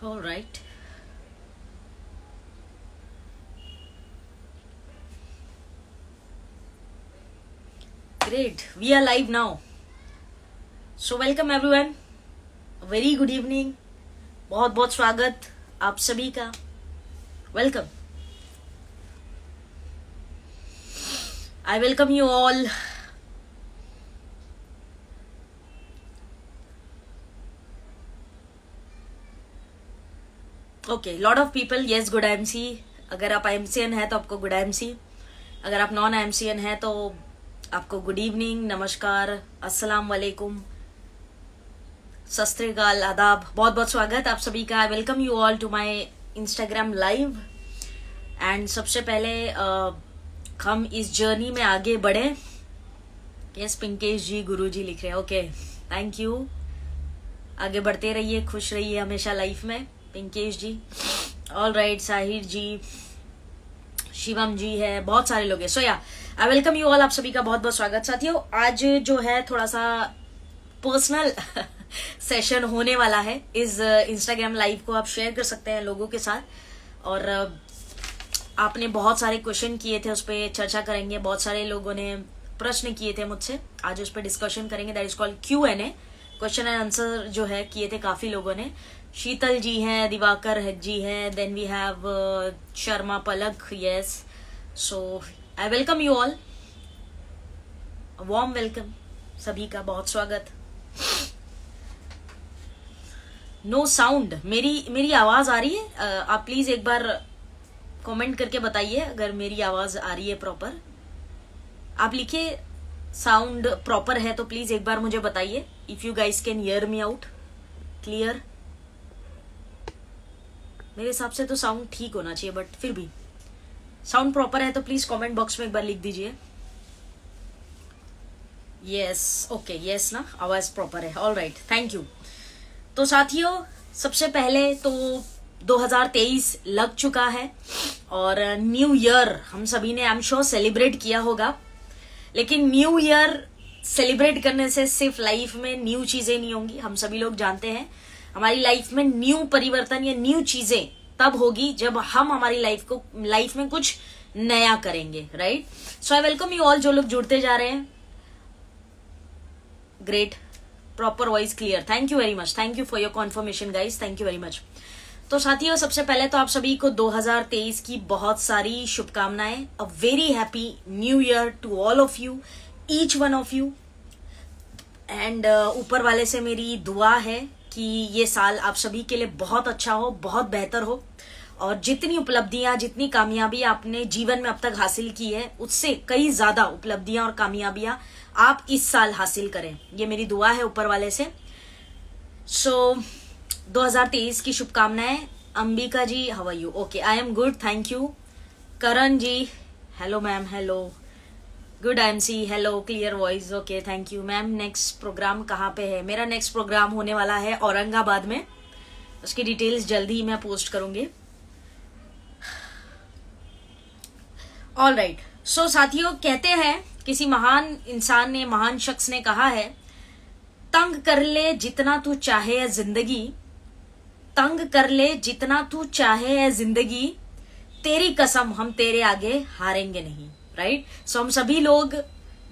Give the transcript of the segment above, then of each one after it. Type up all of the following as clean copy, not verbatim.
All right. Great. We are live now. So welcome everyone. A very good evening. बहुत बहुत स्वागत आप सभी का. Welcome. I welcome you all. Okay, lot of people. Yes, good IMC. अगर आप IMCN है तो आपको गुड IMC. अगर आप नॉन IMCN है तो आपको गुड इवनिंग, नमस्कार, अस्सलाम वालेकुम, सत श्री अकाल, आदाब. बहुत बहुत स्वागत आप सभी का. I welcome you all to my Instagram live. And सबसे पहले हम इस जर्नी में आगे बढ़े. यस, पिंकेश जी, गुरु जी लिख रहे हैं. Okay, thank you. आगे बढ़ते रहिए, खुश रहिए हमेशा लाइफ में. पिंकेश जी, ऑल राइट. साहिर जी, शिवम जी है, बहुत सारे लोग हैं. सो या आई वेलकम यू ऑल. आप सभी का बहुत बहुत स्वागत. साथियों, आज जो है थोड़ा सा पर्सनल सेशन होने वाला है. इस इंस्टाग्राम लाइव को आप शेयर कर सकते हैं लोगों के साथ. और आपने बहुत सारे क्वेश्चन किए थे, उस पर चर्चा करेंगे. बहुत सारे लोगों ने प्रश्न किए थे मुझसे, आज उस पर डिस्कशन करेंगे. That is called Q&A, question and answer जो है किए थे काफी लोगों ने. शीतल जी हैं, दिवाकर जी हैं, then we have Sharma Palak. Yes, so I welcome you all. Warm welcome सभी का, बहुत स्वागत. No sound. मेरी आवाज आ रही है? आप प्लीज एक बार कमेंट करके बताइए अगर मेरी आवाज आ रही है प्रॉपर. आप लिखिए साउंड प्रॉपर है तो प्लीज एक बार मुझे बताइए. If you guys can hear me out clear. मेरे हिसाब से तो साउंड ठीक होना चाहिए, बट फिर भी साउंड प्रॉपर है तो प्लीज कमेंट बॉक्स में एक बार लिख दीजिए. यस, ओके, यस ना, आवाज प्रॉपर है. All right, thank you. तो साथियों, सबसे पहले तो 2023 लग चुका है और न्यू ईयर हम सभी ने आई एम श्योर सेलिब्रेट किया होगा. लेकिन न्यू ईयर सेलिब्रेट करने से सिर्फ लाइफ में न्यू चीजें नहीं होंगी. हम सभी लोग जानते हैं हमारी लाइफ में न्यू परिवर्तन या न्यू चीजें तब होगी जब हम हमारी लाइफ में कुछ नया करेंगे. Right. So I welcome you all जो लोग जुड़ते जा रहे हैं. Great, proper voice clear. Thank you very much. Thank you for your conformation guys. Thank you very much. तो साथियों, सबसे पहले तो आप सभी को 2023 की बहुत सारी शुभकामनाएं. A very happy new year to all of you, each one of you. And ऊपर वाले से मेरी दुआ है कि ये साल आप सभी के लिए बहुत अच्छा हो, बहुत बेहतर हो. और जितनी उपलब्धियां, जितनी कामयाबी आपने जीवन में अब तक हासिल की है, उससे कई ज्यादा उपलब्धियां और कामयाबियां आप इस साल हासिल करें. ये मेरी दुआ है ऊपर वाले से. सो 2023 की शुभकामनाएं. Ambika ji, how are you? Okay, I am good, thank you. Karan ji, hello ma'am. Hello, good IMC. Hello, clear voice. Okay, thank you ma'am. Next program कहाँ पे है? मेरा नेक्स्ट प्रोग्राम होने वाला है औरंगाबाद में. उसकी डिटेल्स जल्दी ही मैं पोस्ट करूंगी. All right. सो साथियों, कहते हैं किसी महान इंसान ने, महान शख्स ने कहा है, तंग कर ले जितना तू चाहे है जिंदगी, तंग कर ले जितना तू चाहे है जिंदगी, तेरी कसम हम तेरे आगे हारेंगे नहीं. राइट. सो हम सभी लोग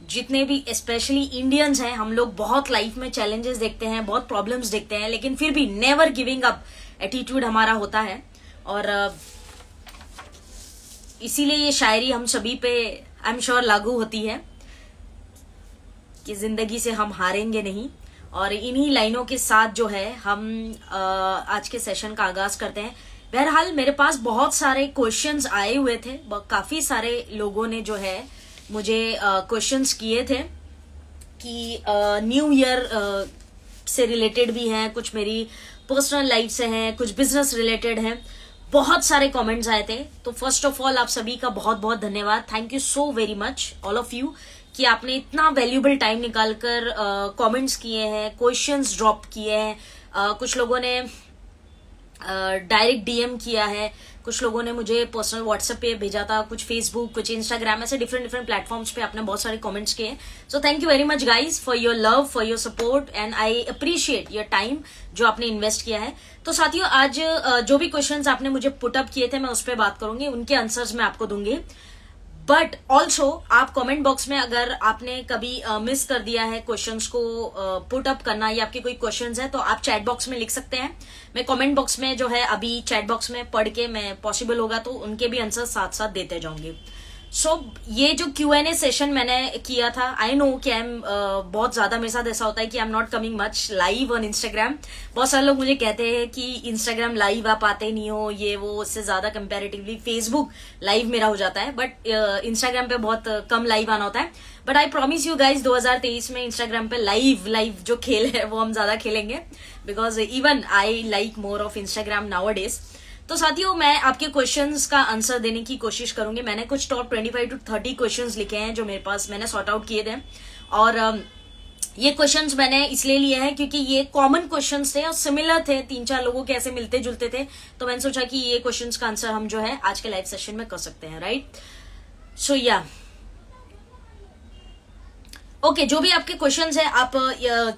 जितने भी स्पेशली इंडियंस हैं, हम लोग बहुत लाइफ में चैलेंजेस देखते हैं, बहुत प्रॉब्लम्स देखते हैं, लेकिन फिर भी नेवर गिविंग अप एटीट्यूड हमारा होता है. और इसीलिए ये शायरी हम सभी पे आई एम श्योर लागू होती है कि जिंदगी से हम हारेंगे नहीं. और इन्हीं लाइनों के साथ जो है हम आज के सेशन का आगाज करते हैं. बहरहाल मेरे पास बहुत सारे क्वेश्चंस आए हुए थे. काफी सारे लोगों ने जो है मुझे क्वेश्चंस किए थे कि न्यू ईयर से रिलेटेड भी हैं, कुछ मेरी पर्सनल लाइफ से हैं, कुछ बिजनेस रिलेटेड हैं. बहुत सारे कमेंट्स आए थे. तो फर्स्ट ऑफ ऑल आप सभी का बहुत बहुत धन्यवाद. Thank you so very much all of you कि आपने इतना वैल्यूएबल टाइम निकालकर कमेंट्स किए हैं, क्वेश्चंस ड्रॉप किए हैं. कुछ लोगों ने डायरेक्ट DM किया है. कुछ लोगों ने मुझे पर्सनल व्हाट्सएप पे भेजा था, कुछ फेसबुक, कुछ इंस्टाग्राम, ऐसे डिफरेंट प्लेटफॉर्म्स पे आपने बहुत सारे कमेंट्स किए। So thank you very much guys for your love, for your support and I appreciate your time जो आपने इन्वेस्ट किया है। तो साथियों, आज जो भी क्वेश्चंस आपने मुझे पुट अप किए थे मैं उस पर बात करूंगी, उनके आंसर्स मैं आपको दूंगी। बट ऑल्सो आप कमेंट बॉक्स में अगर आपने कभी मिस कर दिया है क्वेश्चंस को पुट अप करना, या आपके कोई क्वेश्चंस है तो आप चैट बॉक्स में लिख सकते हैं। मैं कमेंट बॉक्स में जो है अभी चैट बॉक्स में पढ़ के मैं पॉसिबल होगा तो उनके भी आंसर साथ साथ देते जाऊंगी। सो ये जो Q&A सेशन मैंने किया था, आई नो कि बहुत ज्यादा मेरे साथ ऐसा होता है कि I am not coming much live on Instagram. बहुत सारे लोग मुझे कहते हैं कि इंस्टाग्राम लाइव आप आते नहीं हो, ये वो, उससे ज्यादा कंपैरेटिवली फेसबुक लाइव मेरा हो जाता है, बट इंस्टाग्राम पे बहुत कम लाइव आना होता है। But I promise you guys 2023 में इंस्टाग्राम पे लाइव जो खेल है वो हम ज्यादा खेलेंगे, because even I like more of Instagram now days. तो साथियों, मैं आपके क्वेश्चंस का आंसर देने की कोशिश करूंगी। मैंने कुछ टॉप 25 to 30 क्वेश्चंस लिखे हैं जो मेरे पास मैंने सॉर्ट आउट किए थे, और ये क्वेश्चंस मैंने इसलिए लिए हैं क्योंकि ये कॉमन क्वेश्चंस थे और सिमिलर थे, 3-4 लोगों के ऐसे मिलते जुलते थे। तो मैंने सोचा कि ये क्वेश्चंस का आंसर हम जो है आज के लाइव सेशन में कर सकते हैं, राइट। सो या ओके, जो भी आपके क्वेश्चंस है आप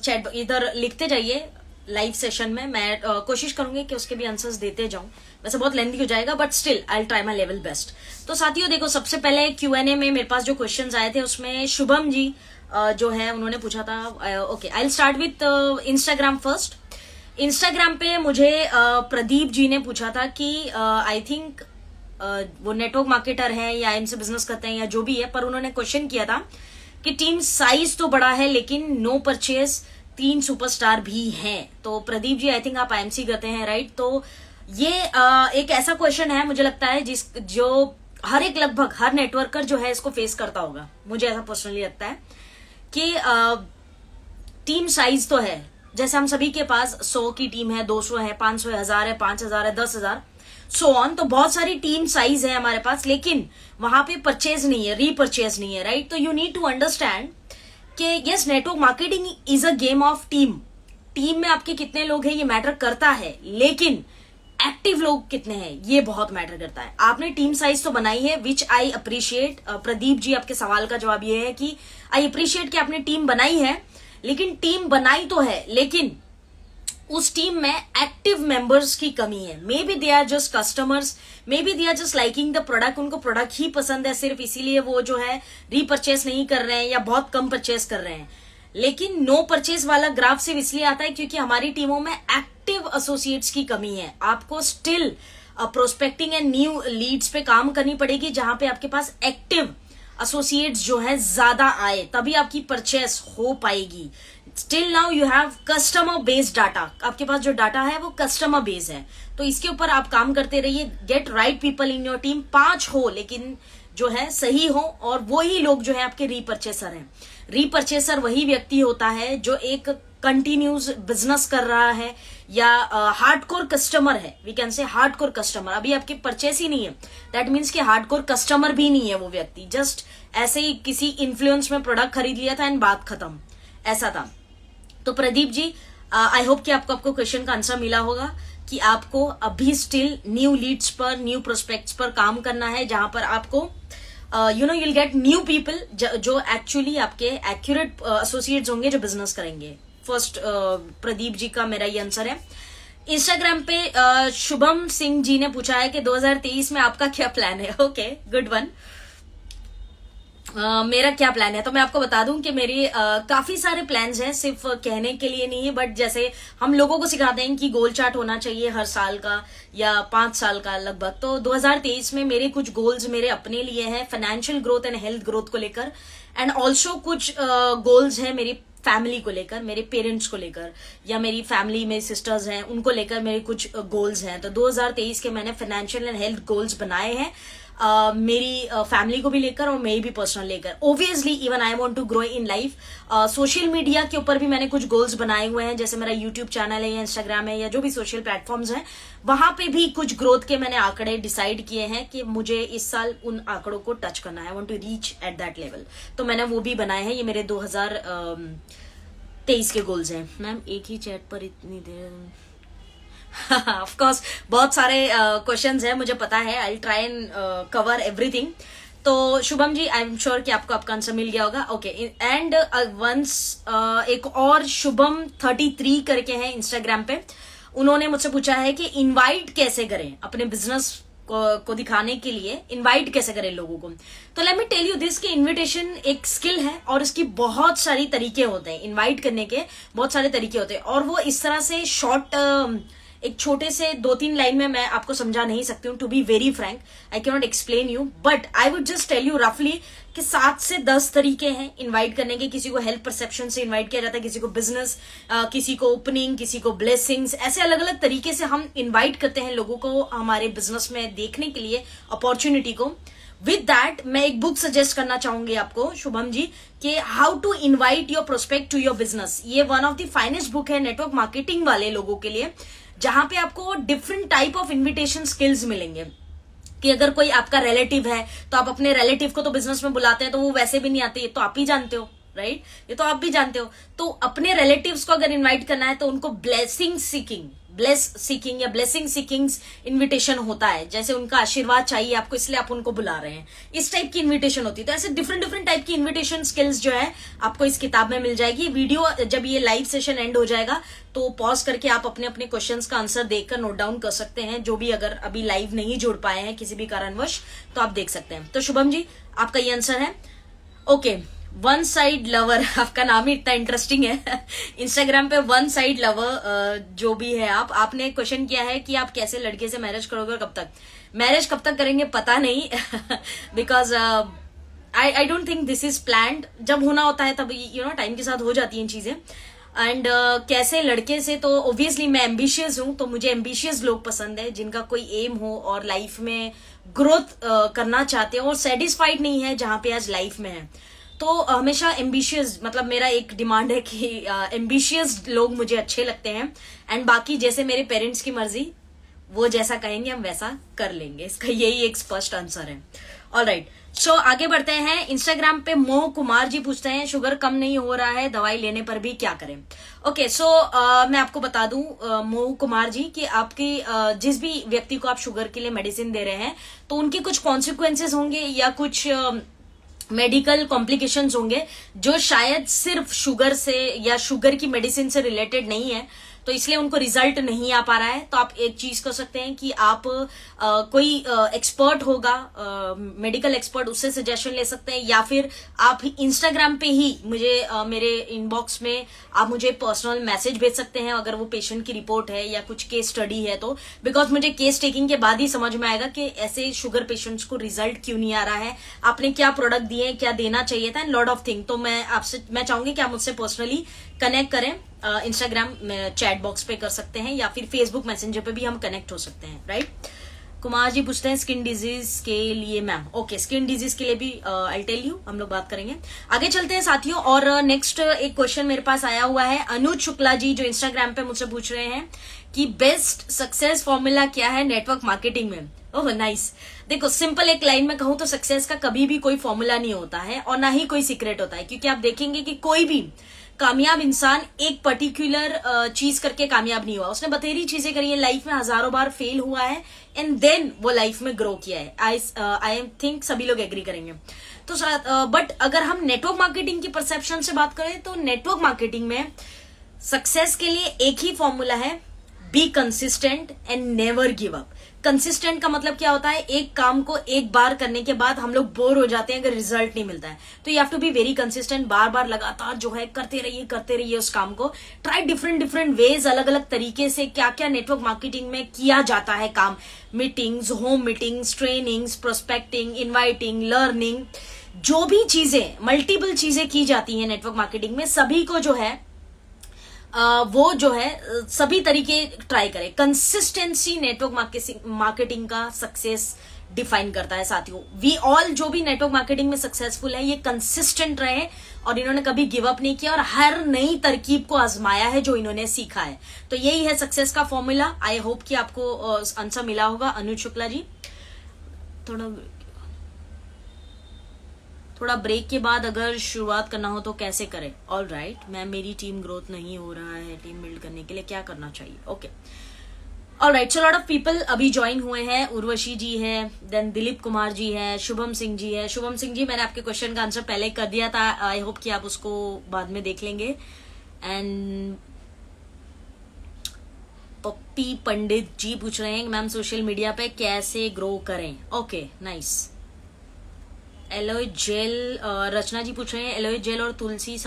चैट इधर लिखते जाइए लाइव सेशन में। मैं कोशिश करूंगी कि उसके भी आंसर्स देते जाऊं। वैसे बहुत लेंथी हो जाएगा, but still I will try my level best. तो साथियों देखो, सबसे पहले Q&A में मेरे पास जो क्वेश्चंस आए थे उसमें शुभम जी जो है उन्होंने पूछा था। Okay, I will start with Instagram first. Instagram पे मुझे प्रदीप जी ने पूछा था कि आई थिंक वो नेटवर्क मार्केटर है या इनसे बिजनेस करते हैं या जो भी है, पर उन्होंने क्वेश्चन किया था कि टीम साइज तो बड़ा है लेकिन नो परचेज 3 सुपरस्टार भी हैं। तो प्रदीप जी, आई थिंक आप IMC करते हैं, राइट। तो ये एक ऐसा क्वेश्चन है, मुझे लगता है जो हर एक लगभग हर नेटवर्कर जो है इसको फेस करता होगा। मुझे ऐसा पर्सनली लगता है कि टीम साइज तो है, जैसे हम सभी के पास 100 की टीम है, 200 है, 500 है, 1000 है, 5000 है, 10,000 सो ऑन। तो बहुत सारी टीम साइज है हमारे पास, लेकिन वहां पे परचेज नहीं है, रीपरचेज नहीं है, राइट। तो यू नीड टू अंडरस्टैंड कि yes, network marketing is a game of team. Team में आपके कितने लोग हैं ये मैटर करता है, लेकिन एक्टिव लोग कितने हैं ये बहुत मैटर करता है। आपने टीम साइज तो बनाई है, विच आई अप्रिशिएट। प्रदीप जी, आपके सवाल का जवाब ये है कि आई अप्रिशिएट कि आपने टीम बनाई है, लेकिन टीम बनाई तो है, लेकिन उस टीम में एक्टिव मेंबर्स की कमी है। May be they are just customers, may be they are just liking the product, उनको प्रोडक्ट ही पसंद है सिर्फ, इसीलिए वो जो है रीपरचेस नहीं कर रहे हैं या बहुत कम परचेस कर रहे हैं। लेकिन नो परचेस वाला ग्राफ सिर्फ इसलिए आता है क्योंकि हमारी टीमों में एक्टिव एसोसिएट्स की कमी है। आपको still prospecting and new leads पे काम करनी पड़ेगी, जहां पे आपके पास एक्टिव एसोसिएट्स जो है ज्यादा आए, तभी आपकी परचेस हो पाएगी। Still now you have customer based data, आपके पास जो डाटा है वो कस्टमर बेस्ड है, तो इसके ऊपर आप काम करते रहिए। Get right people in your team, 5 हो लेकिन जो है सही हो, और वही लोग जो है आपके रीपरचेसर हैं। रीपरचेसर वही व्यक्ति होता है जो एक कंटिन्यूस बिजनेस कर रहा है या हार्डकोर कस्टमर है, we can say hardcore customer. अभी आपके परचेस ही नहीं है, दैट मीन्स कि हार्डकोर कस्टमर भी नहीं है वो व्यक्ति, जस्ट ऐसे ही किसी इन्फ्लुएंस में प्रोडक्ट खरीद लिया था एंड बात खत्म, ऐसा था। तो प्रदीप जी, आई होप कि आपको क्वेश्चन का आंसर मिला होगा कि आपको अभी स्टिल न्यू लीड्स पर, न्यू प्रोस्पेक्ट्स पर काम करना है, जहां पर आपको you will get new people जो एक्चुअली आपके एक्यूरेट एसोसिएट्स होंगे जो बिजनेस करेंगे। फर्स्ट प्रदीप जी का मेरा ये आंसर है। इंस्टाग्राम पे शुभम सिंह जी ने पूछा है कि 2023 में आपका क्या प्लान है। Okay, good one. मेरा क्या प्लान है, तो मैं आपको बता दूं कि मेरी काफी सारे प्लान्स हैं, सिर्फ कहने के लिए नहीं है, बट जैसे हम लोगों को सिखाते हैं कि गोल चार्ट होना चाहिए हर साल का या 5 साल का लगभग। तो 2023 में मेरे कुछ गोल्स मेरे अपने लिए हैं, financial growth and health growth को लेकर, एंड ऑल्सो कुछ गोल्स हैं मेरी फैमिली को लेकर, मेरे पेरेंट्स को लेकर, या मेरी फैमिली में सिस्टर्स हैं उनको लेकर मेरे कुछ गोल्स हैं। तो 2023 के मैंने फाइनेंशियल एंड हेल्थ गोल्स बनाए हैं, मेरी फैमिली को भी लेकर और मेरी भी पर्सनल लेकर। Obviously even I want to grow in life. Social media के ऊपर भी मैंने कुछ गोल्स बनाए हुए हैं, जैसे मेरा यूट्यूब चैनल है या इंस्टाग्राम है या जो भी सोशल प्लेटफॉर्म्स हैं, वहां पे भी कुछ ग्रोथ के मैंने आंकड़े डिसाइड किए हैं कि मुझे इस साल उन आंकड़ों को टच करना है। I want to reach at that level, तो मैंने वो भी बनाए हैं। ये मेरे 2023 के गोल्स हैं। मैम एक ही चैट पर इतनी देर, ऑफ कोर्स बहुत सारे क्वेश्चंस हैं, मुझे पता है। I try and cover everything. तो शुभम जी, आई एम श्योर कि आपको आपका आंसर मिल गया होगा। ओके, एंड वंस एक और शुभम 33 करके हैं इंस्टाग्राम पे, उन्होंने मुझसे पूछा है कि इनवाइट कैसे करें अपने बिजनेस को दिखाने के लिए, इनवाइट कैसे करें लोगों को। तो let me tell you this कि इनविटेशन एक स्किल है और इसकी बहुत सारी तरीके होते हैं। इनवाइट करने के बहुत सारे तरीके होते हैं और वो इस तरह से शॉर्ट एक छोटे से 2-3 लाइन में मैं आपको समझा नहीं सकती हूँ। To be very frank, I can not explain you, but I would just tell you रफली कि 7 से 10 तरीके हैं इनवाइट करने के। किसी को हेल्थ परसेप्शन से इनवाइट किया जाता है, किसी को बिजनेस, किसी को ओपनिंग, किसी को ब्लेसिंग्स, ऐसे अलग अलग तरीके से हम इनवाइट करते हैं लोगों को हमारे बिजनेस में देखने के लिए, अपॉर्चुनिटी को। विद दैट मैं एक बुक सजेस्ट करना चाहूंगी आपको शुभम जी कि how to invite your prospect to your business. ये one of the finest book है नेटवर्क मार्केटिंग वाले लोगों के लिए, जहां पे आपको different type of invitation skills मिलेंगे। कि अगर कोई आपका रिलेटिव है तो आप अपने रिलेटिव को तो बिजनेस में बुलाते हैं, तो वो वैसे भी नहीं आते, ये तो आप ही जानते हो, राइट? ये तो आप भी जानते हो। तो अपने रिलेटिव्स को अगर इनवाइट करना है तो उनको ब्लेसिंग सीकिंग या ब्लेसिंग सीकिंग इनविटेशन होता है, जैसे उनका आशीर्वाद चाहिए आपको, इसलिए आप उनको बुला रहे हैं, इस टाइप की इनविटेशन होती है। तो ऐसे डिफरेंट टाइप की इनविटेशन स्किल्स जो है आपको इस किताब में मिल जाएगी। वीडियो जब ये लाइव सेशन एंड हो जाएगा तो पॉज करके आप अपने अपने क्वेश्चंस का आंसर देखकर नोट डाउन कर सकते हैं, जो भी अगर अभी लाइव नहीं जुड़ पाए हैं किसी भी कारणवश, तो आप देख सकते हैं। तो शुभम जी, आपका ये आंसर है। ओके, वन साइड लवर, आपका नाम ही इतना इंटरेस्टिंग है। इंस्टाग्राम पे वन साइड लवर जो भी है आपने क्वेश्चन किया है कि आप कैसे लड़के से मैरिज करोगे और कब तक। मैरिज कब तक करेंगे पता नहीं, because I don't think this is planned. जब होना होता है तब टाइम के साथ हो जाती हैं चीजें। एंड कैसे लड़के से, तो ऑब्वियसली मैं एम्बिशियस हूं, तो मुझे एम्बिशियस लोग पसंद है जिनका कोई एम हो और लाइफ में ग्रोथ करना चाहते हो और सेटिस्फाइड नहीं है जहां पे आज लाइफ में है। तो हमेशा एम्बिशियस, मतलब मेरा एक डिमांड है कि एम्बिशियस लोग मुझे अच्छे लगते हैं। एंड बाकी जैसे मेरे पेरेंट्स की मर्जी, वो जैसा कहेंगे हम वैसा कर लेंगे। इसका यही एक स्पष्ट आंसर है। ऑलराइट, सो आगे बढ़ते हैं। इंस्टाग्राम पे मोह कुमार जी पूछते हैं, शुगर कम नहीं हो रहा है, दवाई लेने पर भी क्या करें। ओके, सो मैं आपको बता दूं मोह कुमार जी कि आपकी जिस भी व्यक्ति को आप शुगर के लिए मेडिसिन दे रहे हैं तो उनके कुछ कॉन्सिक्वेंसेस होंगे या कुछ मेडिकल कॉम्प्लिकेशंस होंगे जो शायद सिर्फ शुगर से या शुगर की मेडिसिन से रिलेटेड नहीं है, तो इसलिए उनको रिजल्ट नहीं आ पा रहा है। तो आप एक चीज कर सकते हैं कि आप कोई एक्सपर्ट होगा, मेडिकल एक्सपर्ट, उससे सजेशन ले सकते हैं, या फिर आप इंस्टाग्राम पे ही मुझे मेरे इनबॉक्स में आप मुझे पर्सनल मैसेज भेज सकते हैं अगर वो पेशेंट की रिपोर्ट है या कुछ केस स्टडी है तो। बिकॉज मुझे केस टेकिंग के बाद ही समझ में आएगा कि ऐसे शुगर पेशेंट्स को रिजल्ट क्यों नहीं आ रहा है, आपने क्या प्रोडक्ट दिए, क्या देना चाहिए था, एंड लॉट ऑफ थिंग। तो मैं चाहूंगी कि आप मुझसे पर्सनली कनेक्ट करें। इंस्टाग्राम में चैट बॉक्स पे कर सकते हैं या फिर फेसबुक मैसेंजर पे भी हम कनेक्ट हो सकते हैं, राइट? कुमार जी पूछते हैं स्किन डिजीज के लिए मैम। ओके, स्किन डिजीज के लिए भी आई टेल यू, हम लोग बात करेंगे। आगे चलते हैं साथियों, और नेक्स्ट एक क्वेश्चन मेरे पास आया हुआ है अनुज शुक्ला जी, जो इंस्टाग्राम पे मुझसे पूछ रहे हैं कि बेस्ट सक्सेस फॉर्मूला क्या है नेटवर्क मार्केटिंग में। Oh nice. देखो, सिंपल एक लाइन में कहूं तो सक्सेस का कभी भी कोई फॉर्मूला नहीं होता है और ना ही कोई सीक्रेट होता है, क्योंकि आप देखेंगे कि कोई भी कामयाब इंसान एक पर्टिकुलर चीज करके कामयाब नहीं हुआ। उसने बथेरी चीजें करी है लाइफ में, हजारों बार फेल हुआ है एंड देन वो लाइफ में ग्रो किया है। आई थिंक सभी लोग एग्री करेंगे। तो बट अगर हम नेटवर्क मार्केटिंग की परसेप्शन से बात करें तो नेटवर्क मार्केटिंग में सक्सेस के लिए एक ही फॉर्मूला है, be consistent and never give up. Consistent का मतलब क्या होता है, एक काम को एक बार करने के बाद हम लोग बोर हो जाते हैं अगर रिजल्ट नहीं मिलता है, तो you have to be very consistent. बार बार लगातार जो है करते रहिए उस काम को। ट्राई डिफरेंट वेज, अलग अलग तरीके से क्या क्या नेटवर्क मार्केटिंग में किया जाता है काम, meetings, home meetings, trainings, prospecting, inviting, learning, जो भी चीजें, मल्टीपल चीजें की जाती है नेटवर्क मार्केटिंग में, सभी को जो है वो जो है सभी तरीके ट्राई करें। कंसिस्टेंसी नेटवर्क मार्केटिंग का सक्सेस डिफाइन करता है साथियों। वी ऑल जो भी नेटवर्क मार्केटिंग में सक्सेसफुल है, ये कंसिस्टेंट रहे और इन्होंने कभी गिव अप नहीं किया और हर नई तरकीब को आजमाया है जो इन्होंने सीखा है। तो यही है सक्सेस का फॉर्मूला। आई होप कि आपको आंसर मिला होगा अनुज शुक्ला जी। थोड़ा ब्रेक के बाद अगर शुरुआत करना हो तो कैसे करें। ऑल राइट मैम, मेरी टीम ग्रोथ नहीं हो रहा है, टीम बिल्ड करने के लिए क्या करना चाहिए। Okay, alright, so lot of people अभी ज्वाइन हुए हैं। उर्वशी जी है, देन दिलीप कुमार जी है, शुभम सिंह जी है। शुभम सिंह जी, मैंने आपके क्वेश्चन का आंसर पहले कर दिया था, आई होप कि आप उसको बाद में देख लेंगे। एंड पप्पी पंडित जी पूछ रहे हैं मैम सोशल मीडिया पे कैसे ग्रो करें। Okay nice. एलोए जेल, रचना जी पूछ रहे हैं एलोए जेल और तुलसी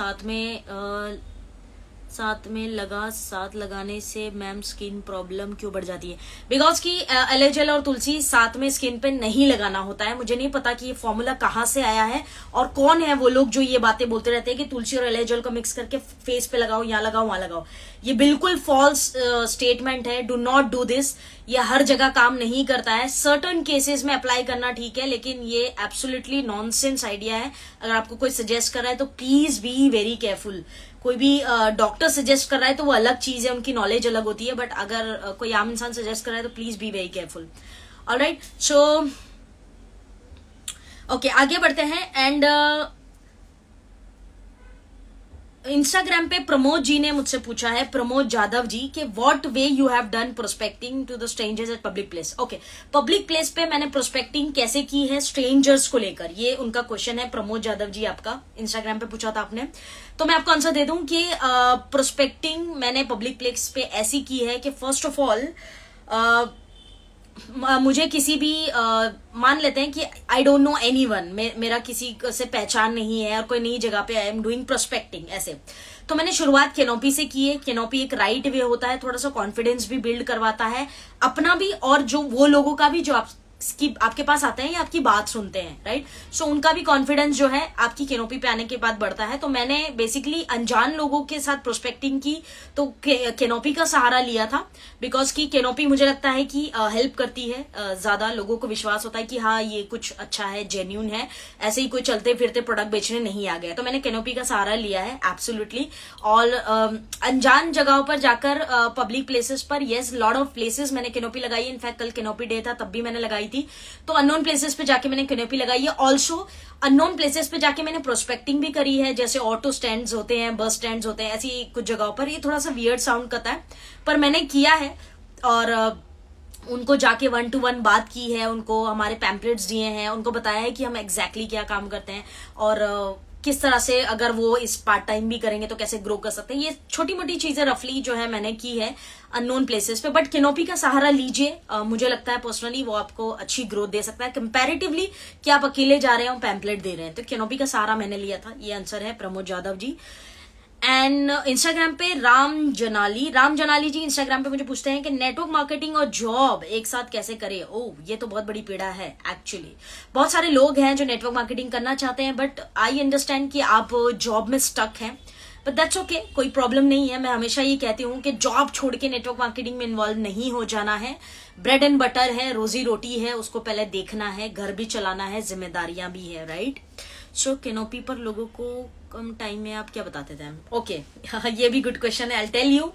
साथ लगाने से मैम स्किन प्रॉब्लम क्यों बढ़ जाती है? बिकॉज की एलोए जेल और तुलसी साथ में स्किन पे नहीं लगाना होता है। मुझे नहीं पता कि ये फॉर्मूला कहाँ से आया है और कौन है वो लोग जो ये बातें बोलते रहते हैं कि तुलसी और एलोए जेल को मिक्स करके फेस पे लगाओ, यहाँ लगाओ, वहां लगाओ। ये बिल्कुल फॉल्स स्टेटमेंट है। Do not do this. ये हर जगह काम नहीं करता है। सर्टन केसेस में अप्लाई करना ठीक है, लेकिन ये एब्सोल्युटली नॉनसेंस आइडिया है। अगर आपको कोई सजेस्ट कर रहा है तो प्लीज बी वेरी केयरफुल। कोई भी डॉक्टर सजेस्ट कर रहा है तो वो अलग चीज है, उनकी नॉलेज अलग होती है, बट अगर कोई आम इंसान सजेस्ट कर रहा है तो please be very careful. Alright, so okay आगे बढ़ते हैं। एंड इंस्टाग्राम पे प्रमोद जी ने मुझसे पूछा है, प्रमोद जाधव जी, कि what way you have done prospecting to the strangers at public place. Okay, public place पे मैंने प्रोस्पेक्टिंग कैसे की है स्ट्रेंजर्स को लेकर, ये उनका क्वेश्चन है। प्रमोद जाधव जी, आपका इंस्टाग्राम पे पूछा था आपने, तो मैं आपको आंसर दे दूं कि प्रोस्पेक्टिंग मैंने पब्लिक प्लेस पे ऐसी की है कि फर्स्ट ऑफ ऑल मुझे किसी भी मान लेते हैं कि आई डोंट नो एनीवन, मेरा किसी से पहचान नहीं है और कोई नई जगह पे आई एम डूइंग प्रोस्पेक्टिंग ऐसे, तो मैंने शुरुआत कैनोपी से की है। कैनोपी एक राइट वे होता है, थोड़ा सा कॉन्फिडेंस भी बिल्ड करवाता है अपना भी और जो वो लोगों का भी जो आपके पास आते हैं या आपकी बात सुनते हैं, राइट। सो उनका भी कॉन्फिडेंस जो है आपकी कैनोपी पे आने के बाद बढ़ता है। तो मैंने बेसिकली अनजान लोगों के साथ प्रोस्पेक्टिंग की तो कैनोपी का सहारा लिया था, बिकॉज की कैनोपी मुझे लगता है कि हेल्प करती है, ज्यादा लोगों को विश्वास होता है कि हाँ ये कुछ अच्छा है, जेन्यून है, ऐसे ही कोई चलते फिरते प्रोडक्ट बेचने नहीं आ गया। तो मैंने कैनोपी का सहारा लिया है एब्सोल्युटली। और अनजान जगहों पर जाकर पब्लिक प्लेसेस पर, येस लॉट ऑफ प्लेसेस मैंने कैनोपी लगाई है। इनफैक्ट कल कैनोपी डे था तब भी मैंने लगाई थी, तो अननोन प्लेसेस पे जाके मैंने कैनोपी लगाई है। ऑल्सो अननोन प्लेसेस पे जाके मैंने प्रोस्पेक्टिंग भी करी है, जैसे ऑटो स्टैंड्स होते हैं, बस स्टैंड्स होते हैं, ऐसी कुछ जगहों पर। ये थोड़ा सा वियर्ड साउंड करता है पर मैंने किया है और उनको जाके 1 to 1 बात की है, उनको हमारे पैम्पलेट्स दिए हैं, उनको बताया है कि हम एग्जैक्टली क्या काम करते हैं और किस तरह से अगर वो इस पार्ट टाइम भी करेंगे तो कैसे ग्रो कर सकते हैं। ये छोटी मोटी चीजें रफली जो है मैंने की है अननोन प्लेसेस पे, बट कैनोपी का सहारा लीजिए। मुझे लगता है पर्सनली वो आपको अच्छी ग्रोथ दे सकता है कंपैरेटिवली कि आप अकेले जा रहे हैं और पैम्पलेट दे रहे हैं। तो कैनोपी का सहारा मैंने लिया था, ये आंसर है प्रमोद जाधव जी। एंड इंस्टाग्राम पे राम जनाली जी इंस्टाग्राम पे मुझे पूछते हैं कि नेटवर्क मार्केटिंग और जॉब एक साथ कैसे करें। ओह, ये तो बहुत बड़ी पीड़ा है एक्चुअली। बहुत सारे लोग हैं जो नेटवर्क मार्केटिंग करना चाहते हैं, बट आई अंडरस्टैंड कि आप जॉब में स्टक हैं, बट दैट्स ओके, कोई प्रॉब्लम नहीं है। मैं हमेशा ये कहती हूँ कि जॉब छोड़ के नेटवर्क मार्केटिंग में इन्वॉल्व नहीं हो जाना है। ब्रेड एंड बटर है, रोजी रोटी है, उसको पहले देखना है, घर भी चलाना है, जिम्मेदारियां भी है, राइट। सो कैनोपी पर लोगों को कम टाइम में आप क्या बताते थे? ओके, ये भी गुड क्वेश्चन है, I tell you.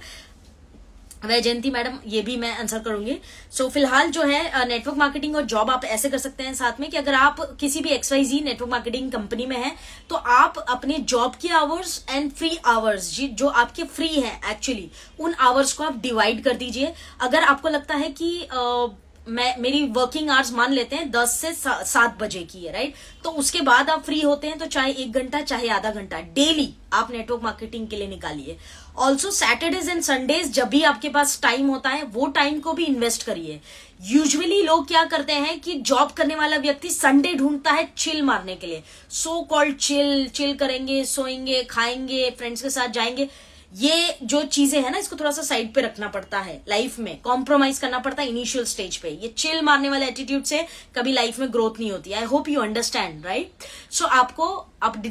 Vaijayanti madam, ये भी मैं आंसर करूंगी। सो फिलहाल जो है नेटवर्क मार्केटिंग और जॉब आप ऐसे कर सकते हैं साथ में कि अगर आप किसी भी XYZ नेटवर्क मार्केटिंग कंपनी में हैं तो आप अपने जॉब के आवर्स एंड फ्री आवर्स जो आपके फ्री हैं एक्चुअली, उन आवर्स को आप डिवाइड कर दीजिए। अगर आपको लगता है कि मेरी वर्किंग आवर्स मान लेते हैं 10 से 7 बजे की है, राइट, तो उसके बाद आप फ्री होते हैं तो चाहे 1 घंटा चाहे आधा घंटा डेली आप नेटवर्क मार्केटिंग के लिए निकालिए। ऑल्सो सैटरडेज एंड संडेज जब भी आपके पास टाइम होता है वो टाइम को भी इन्वेस्ट करिए। यूजुअली लोग क्या करते हैं कि जॉब करने वाला व्यक्ति संडे ढूंढता है चिल मारने के लिए, सो कॉल्ड चिल करेंगे, सोएंगे, खाएंगे, फ्रेंड्स के साथ जाएंगे। ये जो चीजें है ना, इसको थोड़ा सा साइड पे रखना पड़ता है, लाइफ में कॉम्प्रोमाइज करना पड़ता है इनिशियल स्टेज पे। ये चिल मारने वाले एटीट्यूड से कभी लाइफ में ग्रोथ नहीं होती। I hope you understand, right. So आपको अब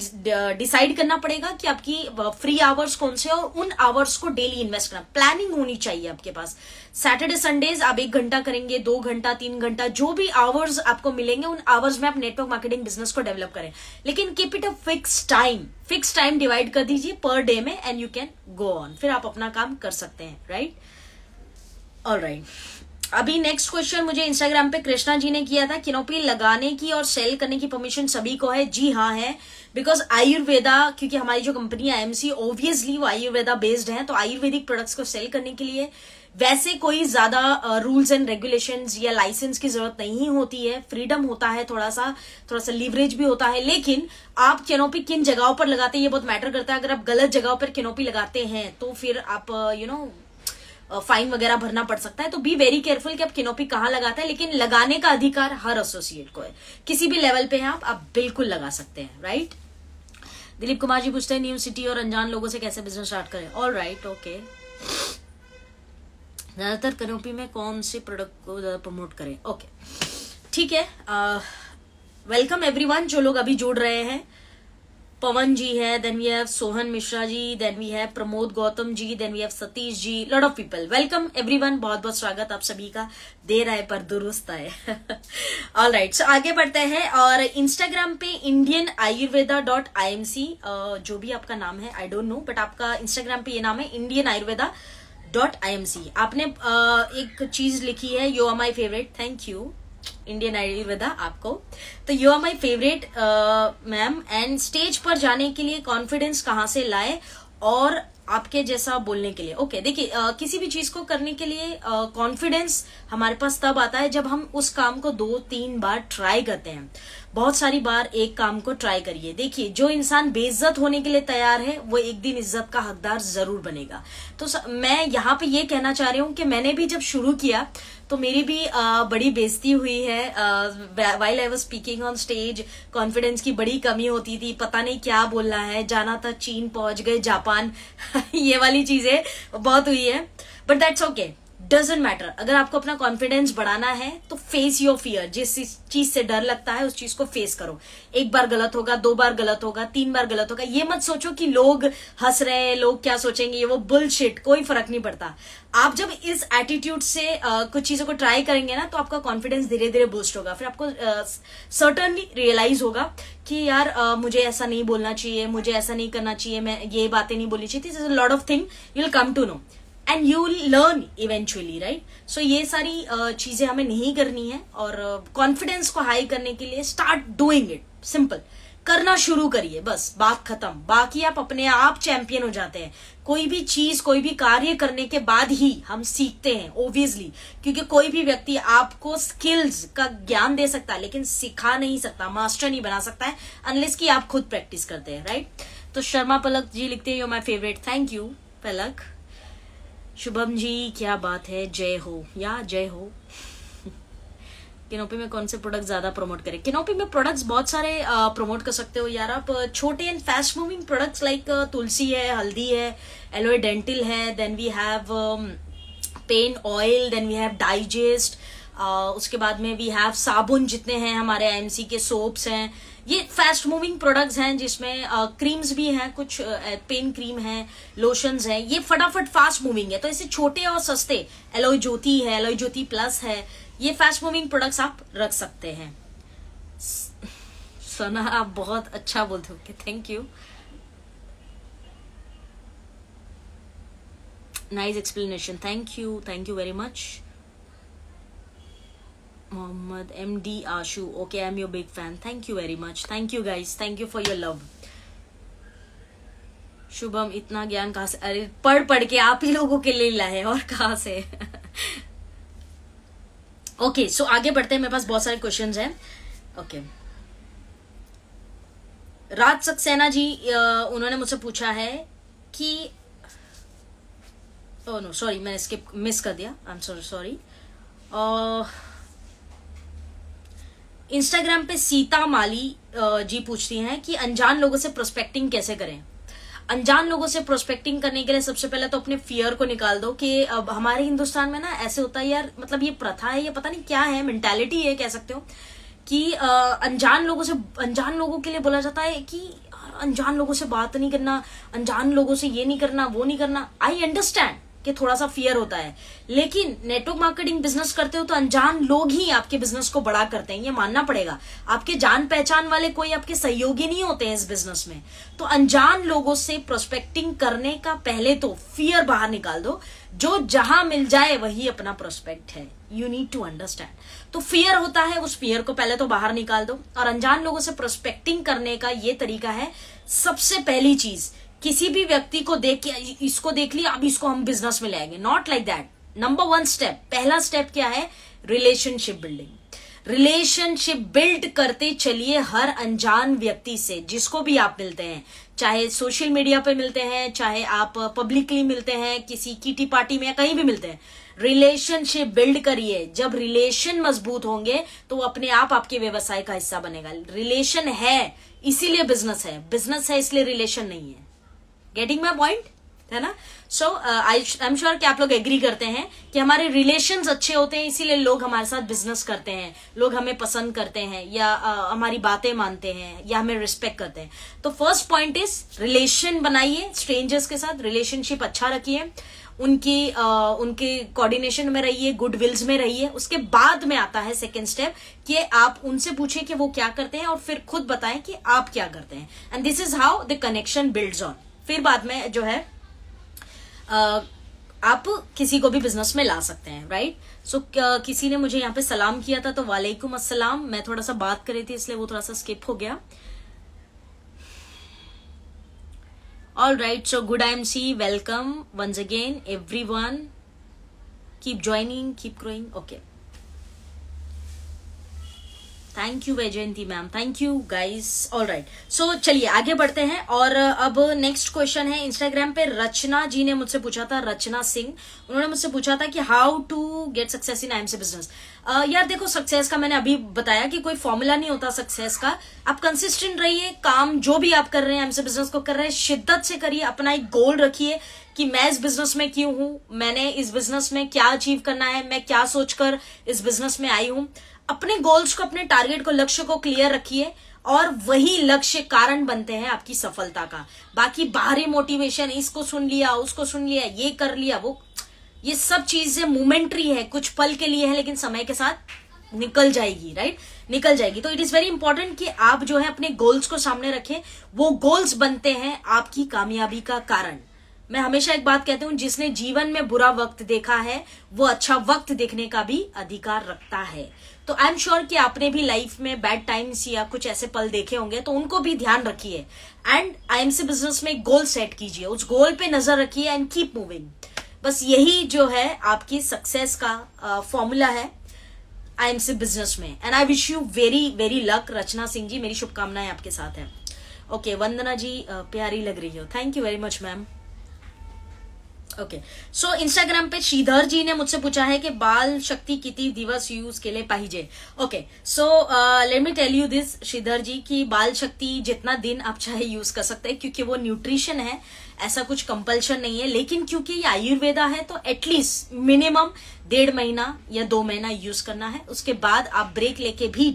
डिसाइड करना पड़ेगा कि आपकी फ्री आवर्स कौन से और उन आवर्स को डेली इन्वेस्ट करना, प्लानिंग होनी चाहिए आपके पास। सैटरडे संडेज आप 1 घंटा करेंगे, 2 घंटा, 3 घंटा, जो भी आवर्स आपको मिलेंगे उन आवर्स में आप नेटवर्क मार्केटिंग बिजनेस को डेवलप करें, लेकिन keep it a fix time divide कर दीजिए पर डे में and you can go on, फिर आप अपना काम कर सकते हैं, राइट। ऑलराइट, अभी नेक्स्ट क्वेश्चन मुझे इंस्टाग्राम पे कृष्णा जी ने किया था, कैनोपी लगाने की और सेल करने की परमिशन सभी को है? जी हाँ है, बिकॉज आयुर्वेदा, क्योंकि हमारी जो कंपनी है आईएमसी ऑब्वियसली वो आयुर्वेदा बेस्ड है, तो आयुर्वेदिक प्रोडक्ट्स को सेल करने के लिए वैसे कोई ज्यादा रूल्स एंड रेगुलेशंस या लाइसेंस की जरूरत नहीं होती है, फ्रीडम होता है, थोड़ा सा लीवरेज भी होता है। लेकिन आप कैनोपी किन जगहों पर लगाते हैं ये बहुत मैटर करता है। अगर आप गलत जगहों पर कैनोपी लगाते हैं तो फिर आप फाइन वगैरह भरना पड़ सकता है। तो बी वेरी केयरफुल कि आप कैनोपी कहाँ लगाते हैं, लेकिन लगाने का अधिकार हर एसोसिएट को है, किसी भी लेवल पे हैं आप बिल्कुल लगा सकते हैं, राइट। दिलीप कुमार जी पूछते हैं न्यू सिटी और अनजान लोगों से कैसे बिजनेस स्टार्ट करें? All right, okay. ज्यादातर कैनोपी में कौन से प्रोडक्ट को ज्यादा प्रमोट करें? ओके, ठीक है। वेलकम एवरीवन जो लोग अभी जुड़ रहे हैं। पवन जी है, then we have Sohan Mishra ji, then we have Pramod Gautam ji, then we have Satish ji, lot of people. Welcome everyone, बहुत बहुत स्वागत आप सभी का। देर आए पर दुरुस्त आए। ऑल राइट, सो आगे बढ़ते हैं। और इंस्टाग्राम पे indianayurveda.imc जो भी आपका नाम है, आई डोंट नो, बट आपका इंस्टाग्राम पे ये नाम है indianayurveda.imc। आपने एक चीज लिखी है, you are my favourite, thank you Indian Ayurveda आपको। तो you are my favourite ma'am, and stage पर जाने के लिए कॉन्फिडेंस कहाँ से लाए और आपके जैसा बोलने के लिए? ओके, देखिए किसी भी चीज को करने के लिए कॉन्फिडेंस हमारे पास तब आता है जब हम उस काम को 2-3 बार ट्राई करते हैं। बहुत सारी बार एक काम को ट्राई करिए। देखिए, जो इंसान बेइज्जत होने के लिए तैयार है वो एक दिन इज्जत का हकदार जरूर बनेगा। तो मैं यहाँ पे ये कहना चाह रही हूँ कि मैंने भी जब शुरू किया तो मेरी भी बड़ी बेइज्जती हुई है। While I was speaking on stage, confidence की बड़ी कमी होती थी, पता नहीं क्या बोलना है, जाना था चीन, पहुंच गए जापान। ये वाली चीजें बहुत हुई है, but that's okay, doesn't matter. अगर आपको अपना कॉन्फिडेंस बढ़ाना है तो फेस योर फियर। जिस चीज से डर लगता है उस चीज को फेस करो। एक बार गलत होगा, 2 बार गलत होगा, 3 बार गलत होगा। ये मत सोचो कि लोग हंस रहे हैं, लोग क्या सोचेंगे, ये वो बुलशिट, कोई फर्क नहीं पड़ता। आप जब इस एटीट्यूड से कुछ चीजों को ट्राई करेंगे ना तो आपका कॉन्फिडेंस धीरे धीरे बूस्ट होगा। फिर आपको सर्टनली रियलाइज होगा कि यार मुझे ऐसा नहीं बोलना चाहिए, मुझे ऐसा नहीं करना चाहिए, मैं ये बातें नहीं बोलनी चाहिए। This is a lot of thing you will come to know and you will learn eventually, right. So ये सारी चीजें हमें नहीं करनी है। और कॉन्फिडेंस को हाई करने के लिए स्टार्ट डूइंग इट, सिंपल करना शुरू करिए, बस बात खत्म। बाकी आप अपने आप चैंपियन हो जाते हैं। कोई भी चीज, कोई भी कार्य करने के बाद ही हम सीखते हैं, ओब्वियसली, क्योंकि कोई भी व्यक्ति आपको स्किल्स का ज्ञान दे सकता है लेकिन सिखा नहीं सकता, मास्टर नहीं बना सकता है अनलेस कि आप खुद प्रैक्टिस करते हैं, राइट। तो शर्मा पलक जी लिखते हैं you my favourite, thank you Palak. Shubham ji क्या बात है, जय हो, या जय हो। कैनोपी में कौन से प्रोडक्ट ज्यादा प्रमोट करें? कैनोपी में प्रोडक्ट्स बहुत सारे प्रमोट कर सकते हो यार आप। छोटे and fast moving products like Tulsi है, हल्दी है, एलोए डेंटिल है, then we have pain oil, then we have digest, उसके बाद में वी हैव साबुन, जितने हैं हमारे आईएमसी के सोप्स हैं, ये फास्ट मूविंग प्रोडक्ट्स हैं जिसमें क्रीम्स भी हैं, कुछ पेन क्रीम है, लोशंस है, ये फटाफट फास्ट मूविंग है। तो ऐसे छोटे और सस्ते, एलोए ज्योति है, एलोए ज्योति प्लस है, ये फास्ट मूविंग प्रोडक्ट्स आप रख सकते हैं। सोना आप बहुत अच्छा बोलते हो, thank you, nice explanation, thank you very much. Mohammad MD Ashu, okay, I am your big fan, thank you very much, thank you guys, thank you for your love. Shubham इतना ज्ञान कहाँ से? अरे पढ़ के आप ही लोगों के लिए लाए, और कहाँ से? ओके, सो आगे बढ़ते हैं, मेरे पास बहुत सारे क्वेश्चंस हैं। ओके, राज सक्सेना जी उन्होंने मुझसे पूछा है कि ओह नो सॉरी, मैंने स्किप मिस कर दिया, आई एम सॉरी। इंस्टाग्राम पे सीता माली जी पूछती हैं कि अनजान लोगों से प्रोस्पेक्टिंग कैसे करें? अनजान लोगों से प्रोस्पेक्टिंग करने के लिए सबसे पहले तो अपने फियर को निकाल दो कि अब हमारे हिंदुस्तान में ना ऐसे होता है यार, मतलब ये प्रथा है, ये पता नहीं क्या है, मेंटालिटी है कह सकते हो, कि अनजान लोगों के लिए बोला जाता है कि अनजान लोगों से बात नहीं करना, अनजान लोगों से ये नहीं करना, वो नहीं करना। आई अंडरस्टैंड, कि थोड़ा सा फियर होता है, लेकिन नेटवर्क मार्केटिंग बिजनेस करते हो तो अनजान लोग ही आपके बिजनेस को बड़ा करते हैं, ये मानना पड़ेगा। आपके जान पहचान वाले कोई आपके सहयोगी नहीं होते हैं इस बिजनेस में। तो अनजान लोगों से प्रोस्पेक्टिंग करने का पहले तो फियर बाहर निकाल दो। जो जहां मिल जाए वही अपना प्रोस्पेक्ट है, यू नीड टू अंडरस्टैंड। तो फियर होता है, उस फियर को पहले तो बाहर निकाल दो। और अनजान लोगों से प्रोस्पेक्टिंग करने का ये तरीका है, सबसे पहली चीज, किसी भी व्यक्ति को देख के इसको देख लिया अब इसको हम बिजनेस में ले आएंगे, not like that. Number 1 step, पहला स्टेप क्या है? Relationship building. रिलेशनशिप बिल्ड करते चलिए हर अनजान व्यक्ति से, जिसको भी आप मिलते हैं, चाहे सोशल मीडिया पे मिलते हैं, चाहे आप पब्लिकली मिलते हैं, किसी किटी पार्टी में या कहीं भी मिलते हैं, रिलेशनशिप बिल्ड करिए। जब रिलेशन मजबूत होंगे तो वो अपने आप आपके व्यवसाय का हिस्सा बनेगा। रिलेशन है इसीलिए बिजनेस है, बिजनेस है इसलिए रिलेशन नहीं है। गेटिंग माई पॉइंट, है ना? सो आई एम श्योर कि आप लोग एग्री करते हैं कि हमारे रिलेशंस अच्छे होते हैं, इसीलिए लोग हमारे साथ बिजनेस करते हैं, लोग हमें पसंद करते हैं, या हमारी बातें मानते हैं, या हमें रिस्पेक्ट करते हैं। तो फर्स्ट पॉइंट इज रिलेशन बनाइए स्ट्रेंजर्स के साथ, रिलेशनशिप अच्छा रखिए, उनके कोऑर्डिनेशन में रहिए, गुड विल्स में रहिए। उसके बाद में आता है सेकेंड स्टेप कि आप उनसे पूछें कि वो क्या करते हैं और फिर खुद बताएं कि आप क्या करते हैं। And this is how the connection builds on. फिर बाद में जो है आप किसी को भी बिजनेस में ला सकते हैं, राइट? सो किसी ने मुझे यहाँ पे सलाम किया था, तो वालेकुम अस्सलाम। मैं थोड़ा सा बात कर रही थी इसलिए वो थोड़ा सा स्किप हो गया। All right, so good IMC, welcome once again everyone. Keep joining, keep growing. Okay. Thank you Vaijayanti ma'am, thank you guys. All right, so चलिए आगे बढ़ते हैं। और अब नेक्स्ट क्वेश्चन है इंस्टाग्राम पे रचना जी ने मुझसे पूछा था, रचना सिंह, उन्होंने मुझसे पूछा था कि how to get success in IMC business. यार देखो, सक्सेस का मैंने अभी बताया कि कोई फॉर्मूला नहीं होता सक्सेस का। आप कंसिस्टेंट रहिए, काम जो भी आप कर रहे हैं, आईएमसी बिजनेस को कर रहे हैं, शिद्दत से करिए, अपना एक गोल रखिए कि मैं इस बिजनेस में क्यों हूं, मैंने इस बिजनेस में क्या अचीव करना है, मैं क्या सोचकर इस बिजनेस में आई हूं। अपने गोल्स को, अपने टारगेट को, लक्ष्य को क्लियर रखिए, और वही लक्ष्य कारण बनते हैं आपकी सफलता का। बाकी बाहरी मोटिवेशन, इसको सुन लिया, उसको सुन लिया, ये कर लिया, वो, ये सब चीजें मोमेंटरी है, कुछ पल के लिए है, लेकिन समय के साथ निकल जाएगी, राइट? निकल जाएगी। तो इट इज वेरी इंपॉर्टेंट कि आप जो है अपने गोल्स को सामने रखें। वो गोल्स बनते हैं आपकी कामयाबी का कारण। मैं हमेशा एक बात कहती हूं, जिसने जीवन में बुरा वक्त देखा है वो अच्छा वक्त देखने का भी अधिकार रखता है। तो आई एम श्योर कि आपने भी लाइफ में बैड टाइम्स या कुछ ऐसे पल देखे होंगे, तो उनको भी ध्यान रखिए। एंड आईएमसी बिजनेस में गोल सेट कीजिए, उस गोल पे नजर रखिए एंड कीप मूविंग। बस यही जो है आपकी सक्सेस का फॉर्मूला है आईएमसी बिजनेस में। And I wish you very very luck. Rachna Singh ji, मेरी शुभकामनाएं आपके साथ है। ओके, वंदना जी प्यारी लग रही हो, thank you very much ma'am. Okay, so Instagram पे श्रीधर जी ने मुझसे पूछा है कि बाल शक्ति कितनी दिवस यूज के लिए पाहिजे। Okay, so let me tell you this Shridhar ji की बाल शक्ति जितना दिन आप चाहे यूज कर सकते हैं, क्योंकि वो न्यूट्रिशन है, ऐसा कुछ कंपल्शन नहीं है। लेकिन क्योंकि ये आयुर्वेदा है तो एटलीस्ट मिनिमम 1.5 महीना या 2 महीना यूज करना है। उसके बाद आप ब्रेक लेके भी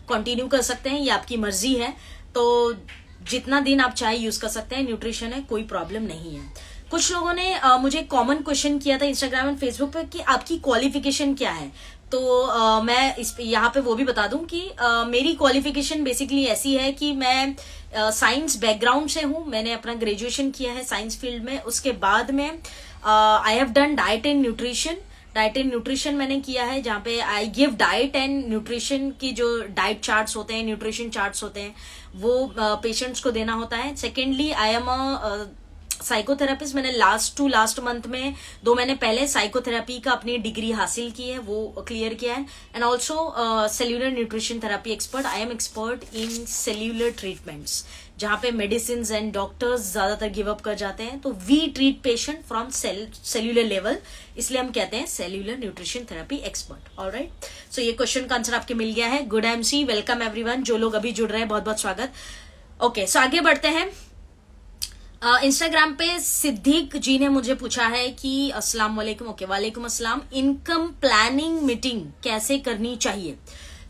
कंटिन्यू कर सकते हैं, ये आपकी मर्जी है। तो जितना दिन आप चाहे यूज कर सकते हैं, न्यूट्रिशन है, कोई प्रॉब्लम नहीं है। कुछ लोगों ने मुझे कॉमन क्वेश्चन किया था इंस्टाग्राम एंड फेसबुक पे कि आपकी क्वालिफिकेशन क्या है। तो मैं यहाँ पे वो भी बता दूं कि मेरी क्वालिफिकेशन बेसिकली ऐसी है कि मैं साइंस बैकग्राउंड से हूँ। मैंने अपना ग्रेजुएशन किया है साइंस फील्ड में। उसके बाद में I have done diet and nutrition. Diet and nutrition मैंने किया है, जहाँ पे I give diet and nutrition की जो डाइट चार्ट्स होते हैं, न्यूट्रिशन चार्ट्स होते हैं, वो पेशेंट्स को देना होता है। Secondly I am a psychotherapist. मैंने लास्ट मंथ में 2 महीने पहले साइकोथेरेपी का अपनी डिग्री हासिल की है, वो क्लियर किया है। And also cellular nutrition therapy expert. I am expert in cellular treatments, जहां पे मेडिसिन एंड डॉक्टर्स ज्यादातर गिव अप कर जाते हैं। तो we treat patient from cellular level, इसलिए हम कहते हैं cellular nutrition therapy expert. Alright, so ये क्वेश्चन का आंसर आपके मिल गया है। Good IMC, welcome everyone. जो लोग अभी जुड़ रहे हैं, बहुत बहुत स्वागत। ओके, सो आगे बढ़ते हैं। इंस्टाग्राम पे सिद्दीक जी ने मुझे पूछा है कि अस्सलाम वालेकुम। ओके, वालेकुम अस्सलाम। इनकम प्लानिंग मीटिंग कैसे करनी चाहिए?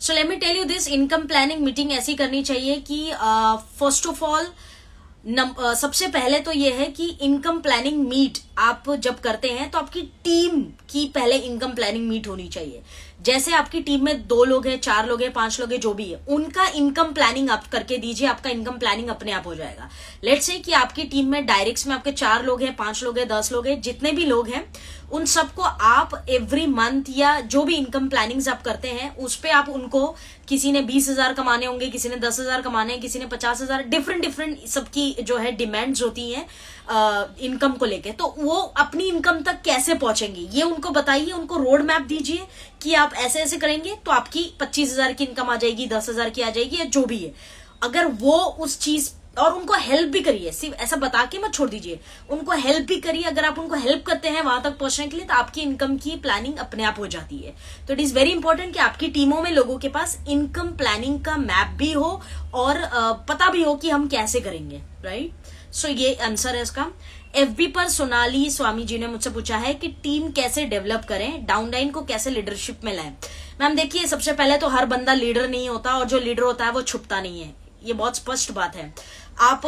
So let me tell you this. Income planning meeting ऐसी करनी चाहिए कि फर्स्ट ऑफ ऑल सबसे पहले तो ये है कि इनकम प्लानिंग मीट आप जब करते हैं तो आपकी टीम की पहले इनकम प्लानिंग मीट होनी चाहिए। जैसे आपकी टीम में 2 लोग हैं, 4 लोग हैं, 5 लोग हैं, जो भी है, उनका इनकम प्लानिंग आप करके दीजिए, आपका इनकम प्लानिंग अपने आप हो जाएगा। लेट्स से कि आपकी टीम में डायरेक्ट्स में आपके 4 लोग हैं, 5 लोग हैं, 10 लोग हैं, जितने भी लोग हैं उन सबको आप एवरी मंथ या जो भी इनकम प्लानिंग्स आप करते हैं उस पे आप उनको, किसी ने 20,000 कमाने होंगे, किसी ने 10,000 कमाने हैं, किसी ने 50,000, डिफरेंट सबकी जो है डिमांड्स होती हैं इनकम को लेके, तो वो अपनी इनकम तक कैसे पहुंचेंगे ये उनको बताइए, उनको रोड मैप दीजिए कि आप ऐसे ऐसे करेंगे तो आपकी 25,000 की इनकम आ जाएगी, 10,000 की आ जाएगी, या जो भी है। अगर वो उस चीज, और उनको हेल्प भी करिए, सिर्फ ऐसा बता के मत छोड़ दीजिए, उनको हेल्प भी करिए। अगर आप उनको हेल्प करते हैं वहां तक पहुंचने के लिए तो आपकी इनकम की प्लानिंग अपने आप हो जाती है। तो इट इज वेरी इंपॉर्टेंट कि आपकी टीमों में लोगों के पास इनकम प्लानिंग का मैप भी हो और पता भी हो कि हम कैसे करेंगे, राइट। सो ये आंसर है इसका। एफबी पर सोनाली स्वामी जी ने मुझसे पूछा है कि टीम कैसे डेवलप करें, डाउनलाइन को कैसे लीडरशिप में लाएं। मैम देखिए, सबसे पहले तो हर बंदा लीडर नहीं होता, और जो लीडर होता है वो छुपता नहीं है, ये बहुत स्पष्ट बात है। आप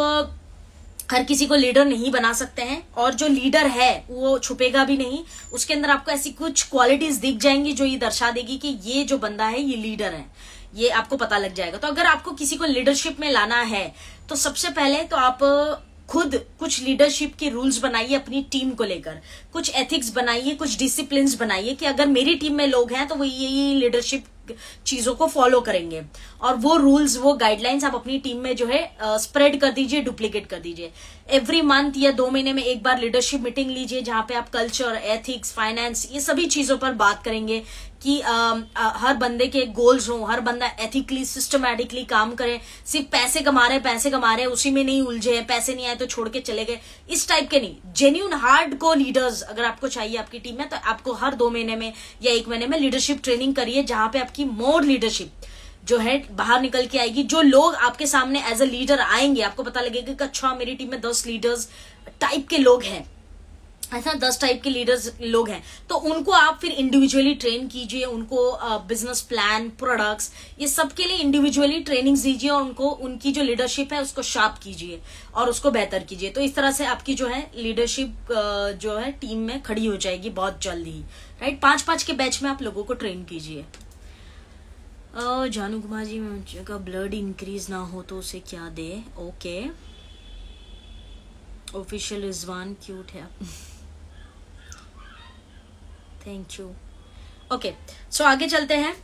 हर किसी को लीडर नहीं बना सकते हैं, और जो लीडर है वो छुपेगा भी नहीं, उसके अंदर आपको ऐसी कुछ क्वालिटीज दिख जाएंगी जो ये दर्शा देगी कि ये जो बंदा है ये लीडर है, ये आपको पता लग जाएगा। तो अगर आपको किसी को लीडरशिप में लाना है तो सबसे पहले तो आप खुद कुछ लीडरशिप के रूल्स बनाइए अपनी टीम को लेकर, कुछ एथिक्स बनाइए, कुछ डिसिप्लिन्स बनाइए कि अगर मेरी टीम में लोग हैं तो वो ये लीडरशिप चीजों को फॉलो करेंगे, और वो रूल्स, वो गाइडलाइंस आप अपनी टीम में जो है स्प्रेड कर दीजिए, डुप्लीकेट कर दीजिए। एवरी मंथ या 2 महीने में एक बार लीडरशिप मीटिंग लीजिए, जहां पे आप कल्चर, एथिक्स, फाइनेंस, ये सभी चीजों पर बात करेंगे कि हर बंदे के गोल्स हों, हर बंदा एथिकली, सिस्टमैटिकली काम करे, सिर्फ पैसे कमा रहे उसी में नहीं उलझे, पैसे नहीं आए तो छोड़ के चले गए, इस टाइप के नहीं। जेन्यून हार्ड को लीडर्स अगर आपको चाहिए आपकी टीम में, तो आपको हर 2 महीने में या 1 महीने में लीडरशिप ट्रेनिंग करिए, जहां पे आपकी मोर लीडरशिप जो है बाहर निकल के आएगी। जो लोग आपके सामने एज अ लीडर आएंगे, आपको पता लगेगा कि अच्छा मेरी टीम में 10 लीडर्स टाइप के लोग हैं, ऐसा 10 टाइप के लीडर्स लोग हैं, तो उनको आप फिर इंडिविजुअली ट्रेन कीजिए, उनको बिजनेस प्लान, प्रोडक्ट्स, ये सब के लिए इंडिविजुअली ट्रेनिंग दीजिए, और उनको उनकी जो लीडरशिप है उसको शार्प कीजिए और उसको बेहतर कीजिए। तो इस तरह से आपकी जो है लीडरशिप जो है टीम में खड़ी हो जाएगी बहुत जल्द ही, राइट। 5-5 के बैच में आप लोगों को ट्रेन कीजिए। जानू कुमार जी का ब्लड इंक्रीज ना हो तो उसे क्या दे? ओके, ऑफिशियल रिजवान क्यूट है, थैंक यू। ओके, सो आगे चलते हैं।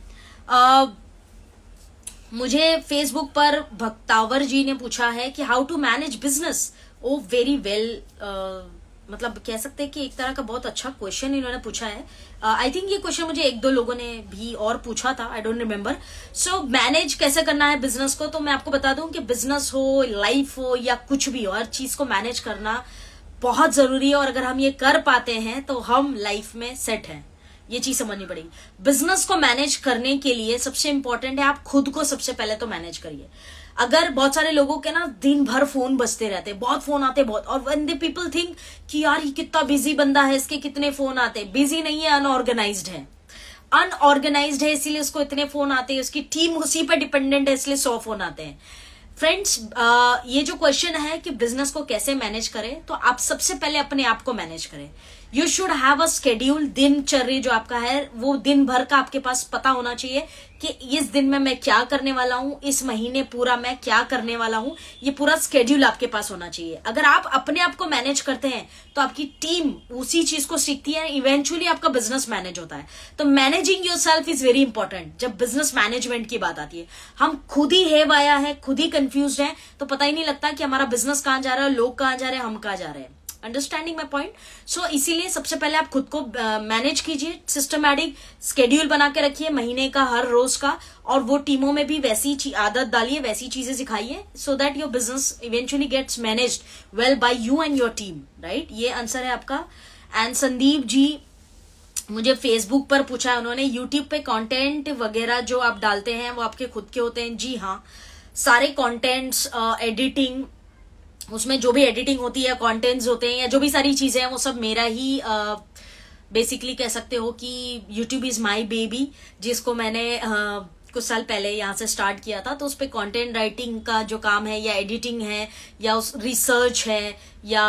मुझे फेसबुक पर भक्तावर जी ने पूछा है कि how to manage business. Oh very well, मतलब कह सकते हैं कि एक तरह का बहुत अच्छा क्वेश्चन इन्होंने पूछा है। आई थिंक ये क्वेश्चन मुझे 1-2 लोगों ने भी और पूछा था, I don't remember. So manage कैसे करना है बिजनेस को, तो मैं आपको बता दूं कि बिजनेस हो, लाइफ हो, या कुछ भी हो, हर चीज को मैनेज करना बहुत जरूरी है, और अगर हम ये कर पाते हैं तो हम लाइफ में सेट हैं, ये चीज समझनी पड़ेगी। बिजनेस को मैनेज करने के लिए सबसे इंपॉर्टेंट है आप खुद को सबसे पहले तो मैनेज करिए। अगर बहुत सारे लोगों के ना दिन भर फोन बजते रहते हैं, बहुत फोन आते हैं बहुत, और व्हेन दे पीपल थिंक कि यार ये कितना बिजी बंदा है, इसके कितने फोन आते हैं। बिजी नहीं है, अनऑर्गेनाइज्ड है, अनऑर्गेनाइज्ड है, इसीलिए उसको इतने फोन आते हैं, उसकी टीम उसी पर डिपेंडेंट है, इसलिए 100 फोन आते हैं। फ्रेंड्स, ये जो क्वेश्चन है कि बिजनेस को कैसे मैनेज करें, तो आप सबसे पहले अपने आप को मैनेज करें। You should have a schedule, दिनचर्या जो आपका है वो दिन भर का आपके पास पता होना चाहिए कि इस दिन में मैं क्या करने वाला हूं, इस महीने पूरा मैं क्या करने वाला हूं, ये पूरा स्केड्यूल आपके पास होना चाहिए। अगर आप अपने आप को मैनेज करते हैं तो आपकी टीम उसी चीज को सीखती है, इवेंचुअली आपका बिजनेस मैनेज होता है। तो managing yourself is very important जब बिजनेस मैनेजमेंट की बात आती है। हम खुद ही हेवाया है, खुद ही कंफ्यूज है, तो पता ही नहीं लगता कि हमारा बिजनेस कहां जा रहा है, लोग कहां जा रहे हैं, हम कहां जा रहे हैं। Understanding my point. सो इसीलिए सबसे पहले आप खुद को मैनेज कीजिए, सिस्टमैटिक स्केड्यूल बना के रखिए महीने का, हर रोज का, और वो टीमों में भी वैसी आदत डालिए, वैसी चीजें सिखाइए, so that your business eventually gets managed well by you and your team, right. ये आंसर है आपका। एंड संदीप जी मुझे फेसबुक पर पूछा है उन्होंने, यूट्यूब पे कंटेंट वगैरह जो आप डालते हैं वो आपके खुद के होते हैं? जी हाँ, सारे कंटेंट्स, एडिटिंग, उसमें जो भी एडिटिंग होती है, कंटेंट्स होते हैं, या जो भी सारी चीजें हैं, वो सब मेरा ही बेसिकली कह सकते हो कि यूट्यूब इज माई बेबी, जिसको मैंने कुछ साल पहले यहाँ से स्टार्ट किया था। तो उस पर कंटेंट राइटिंग का जो काम है या एडिटिंग है या उस रिसर्च है या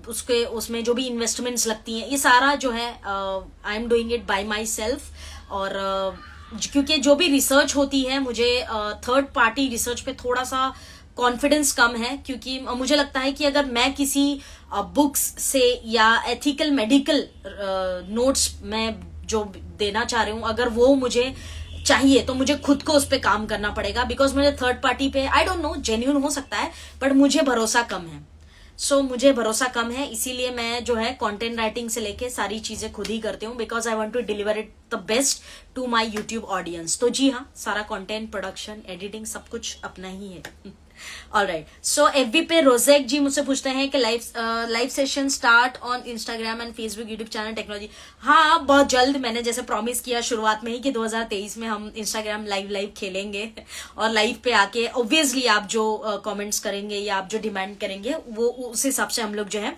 उसमें जो भी इन्वेस्टमेंट्स लगती हैं, ये सारा जो है I am doing it by my self. और क्योंकि जो भी रिसर्च होती है, मुझे थर्ड पार्टी रिसर्च पे थोड़ा सा कॉन्फिडेंस कम है, क्योंकि मुझे लगता है कि अगर मैं किसी बुक्स से या एथिकल मेडिकल नोट्स मैं जो देना चाह रही हूँ, अगर वो मुझे चाहिए तो मुझे खुद को उस पर काम करना पड़ेगा। बिकॉज मुझे थर्ड पार्टी पे आई डोंट नो, जेन्युइन हो सकता है बट मुझे भरोसा कम है। मुझे भरोसा कम है, इसीलिए मैं जो है कंटेंट राइटिंग से लेके सारी चीजें खुद ही करती हूँ, because I want to deliver it the best to my YouTube audience. तो जी हाँ, सारा कंटेंट प्रोडक्शन एडिटिंग सब कुछ अपना ही है। ऑलराइट, सो एफबी पे रोजेक जी मुझसे पूछते हैं कि live session start on Instagram and Facebook YouTube channel technology. हाँ, बहुत जल्द, मैंने जैसे प्रॉमिस किया शुरुआत में ही कि 2023 में हम इंस्टाग्राम लाइव खेलेंगे और लाइव पे आके ऑब्वियसली आप जो कमेंट्स करेंगे या आप जो डिमांड करेंगे वो उस हिसाब से हम लोग जो है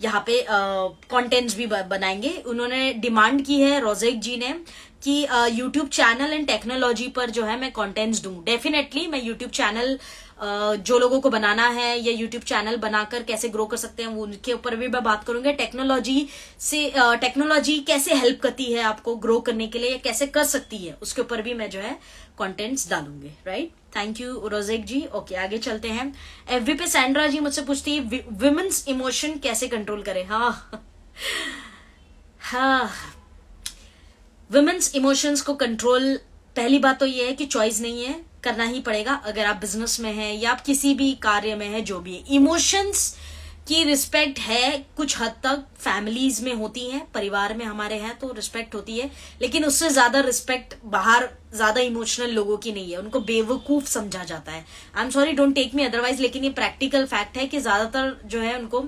यहाँ पे कंटेंट्स भी बनाएंगे। उन्होंने डिमांड की है रोजेक जी ने कि यूट्यूब चैनल एंड टेक्नोलॉजी पर जो है मैं कंटेंट्स दूं। डेफिनेटली मैं यूट्यूब चैनल जो लोगों को बनाना है या यूट्यूब चैनल बनाकर कैसे ग्रो कर सकते हैं वो उनके ऊपर भी मैं बात करूंगी। टेक्नोलॉजी कैसे हेल्प करती है आपको ग्रो करने के लिए या कैसे कर सकती है, उसके ऊपर भी मैं जो है कंटेंट्स डालूंगी। Right, thank you Rojek ji. Okay, आगे चलते हैं। एफबी पे सैंड्रा जी मुझसे पूछती है विमेन्स इमोशन कैसे कंट्रोल करें। हाँ, विमेन्स इमोशंस को कंट्रोल, पहली बात तो ये है कि चॉइस नहीं है, करना ही पड़ेगा। अगर आप बिजनेस में हैं या आप किसी भी कार्य में हैं, जो भी है, इमोशंस की रिस्पेक्ट है कुछ हद तक, फैमिलीज में होती है, परिवार में हमारे हैं तो रिस्पेक्ट होती है, लेकिन उससे ज्यादा रिस्पेक्ट बाहर ज्यादा इमोशनल लोगों की नहीं है, उनको बेवकूफ समझा जाता है। I am sorry, don't take me otherwise, लेकिन ये प्रैक्टिकल फैक्ट है कि ज्यादातर जो है उनको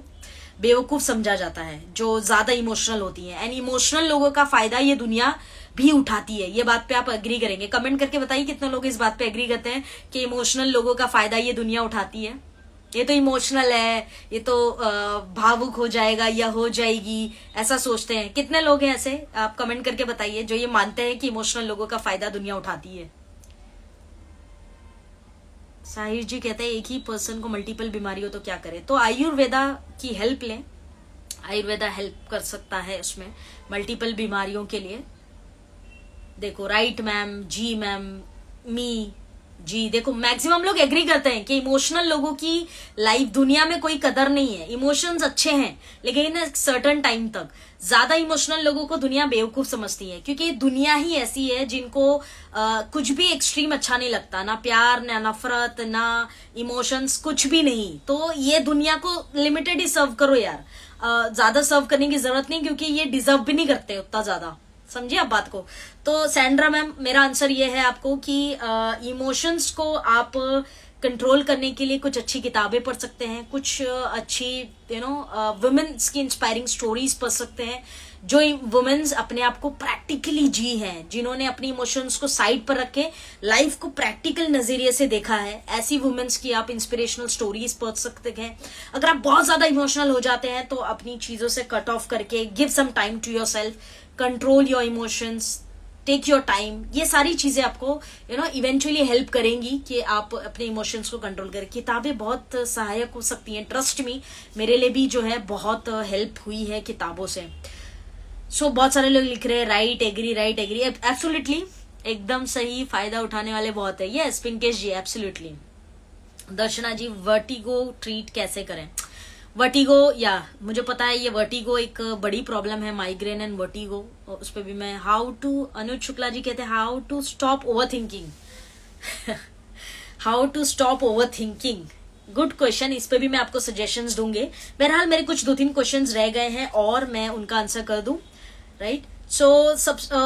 बेवकूफ समझा जाता है जो ज्यादा इमोशनल होती है। एंड इमोशनल लोगों का फायदा ये दुनिया भी उठाती है। ये बात पे आप एग्री करेंगे? कमेंट करके बताइए कितने लोग इस बात पे एग्री करते हैं कि इमोशनल लोगों का फायदा ये दुनिया उठाती है। ये तो इमोशनल है, ये तो भावुक हो जाएगा या हो जाएगी, ऐसा सोचते हैं। कितने लोग हैं ऐसे? आप कमेंट करके बताइए जो ये मानते हैं कि इमोशनल लोगों का फायदा दुनिया उठाती है। साहिर जी कहते हैं एक ही पर्सन को मल्टीपल बीमारी हो तो क्या करे? तो आयुर्वेदा की हेल्प लें, आयुर्वेदा हेल्प कर सकता है उसमें मल्टीपल बीमारियों के लिए। देखो, राइट मैम, जी मैम, मी जी, देखो मैक्सिमम लोग एग्री करते हैं कि इमोशनल लोगों की लाइफ दुनिया में कोई कदर नहीं है। इमोशंस अच्छे हैं लेकिन एक सर्टेन टाइम तक। ज्यादा इमोशनल लोगों को दुनिया बेवकूफ समझती है, क्योंकि दुनिया ही ऐसी है जिनको कुछ भी एक्सट्रीम अच्छा नहीं लगता, ना प्यार, ना नफरत, ना इमोशंस, कुछ भी नहीं। तो ये दुनिया को लिमिटेड ही सर्व करो यार, ज्यादा सर्व करने की जरूरत नहीं, क्योंकि ये डिजर्व भी नहीं करते उतना ज्यादा। समझिए आप बात को। तो सैंड्रा मैम, मेरा आंसर ये है आपको कि इमोशंस को आप कंट्रोल करने के लिए कुछ अच्छी किताबें पढ़ सकते हैं, कुछ अच्छी वुमेन्स की इंस्पायरिंग स्टोरीज पढ़ सकते हैं, जो वुमेन्स अपने आप को प्रैक्टिकली जी हैं, जिन्होंने अपनी इमोशंस को साइड पर रखे लाइफ को प्रैक्टिकल नजरिए से देखा है। ऐसी वुमेन्स की आप इंस्पिरेशनल स्टोरीज पढ़ सकते हैं। अगर आप बहुत ज्यादा इमोशनल हो जाते हैं तो अपनी चीजों से कट ऑफ करके give some time to yourself, control your emotions, take your time. ये सारी चीजें आपको इवेंचुअली हेल्प करेंगी कि आप अपने इमोशंस को कंट्रोल करें। किताबें बहुत सहायक हो सकती हैं, ट्रस्ट मी, मेरे लिए भी जो है बहुत हेल्प हुई है किताबों से। सो बहुत सारे लोग लिख रहे हैं right agree, right agree, absolutely, एकदम सही, फायदा उठाने वाले बहुत है। Yes Pinkesh ji, absolutely. Darshana ji, vertigo treat कैसे करें? वर्टिगो, या मुझे पता है ये वर्टिगो एक बड़ी प्रॉब्लम है, माइग्रेन एंड वर्टिगो। उस पर भी मैं हाउ टू, अनुज शुक्ला जी कहते हैं how to stop overthinking. How to stop overthinking, good question. इस पे भी मैं आपको सजेशंस दूंगे। बहरहाल मेरे कुछ 2-3 क्वेश्चंस रह गए हैं और मैं उनका आंसर कर दूं। राइट, सो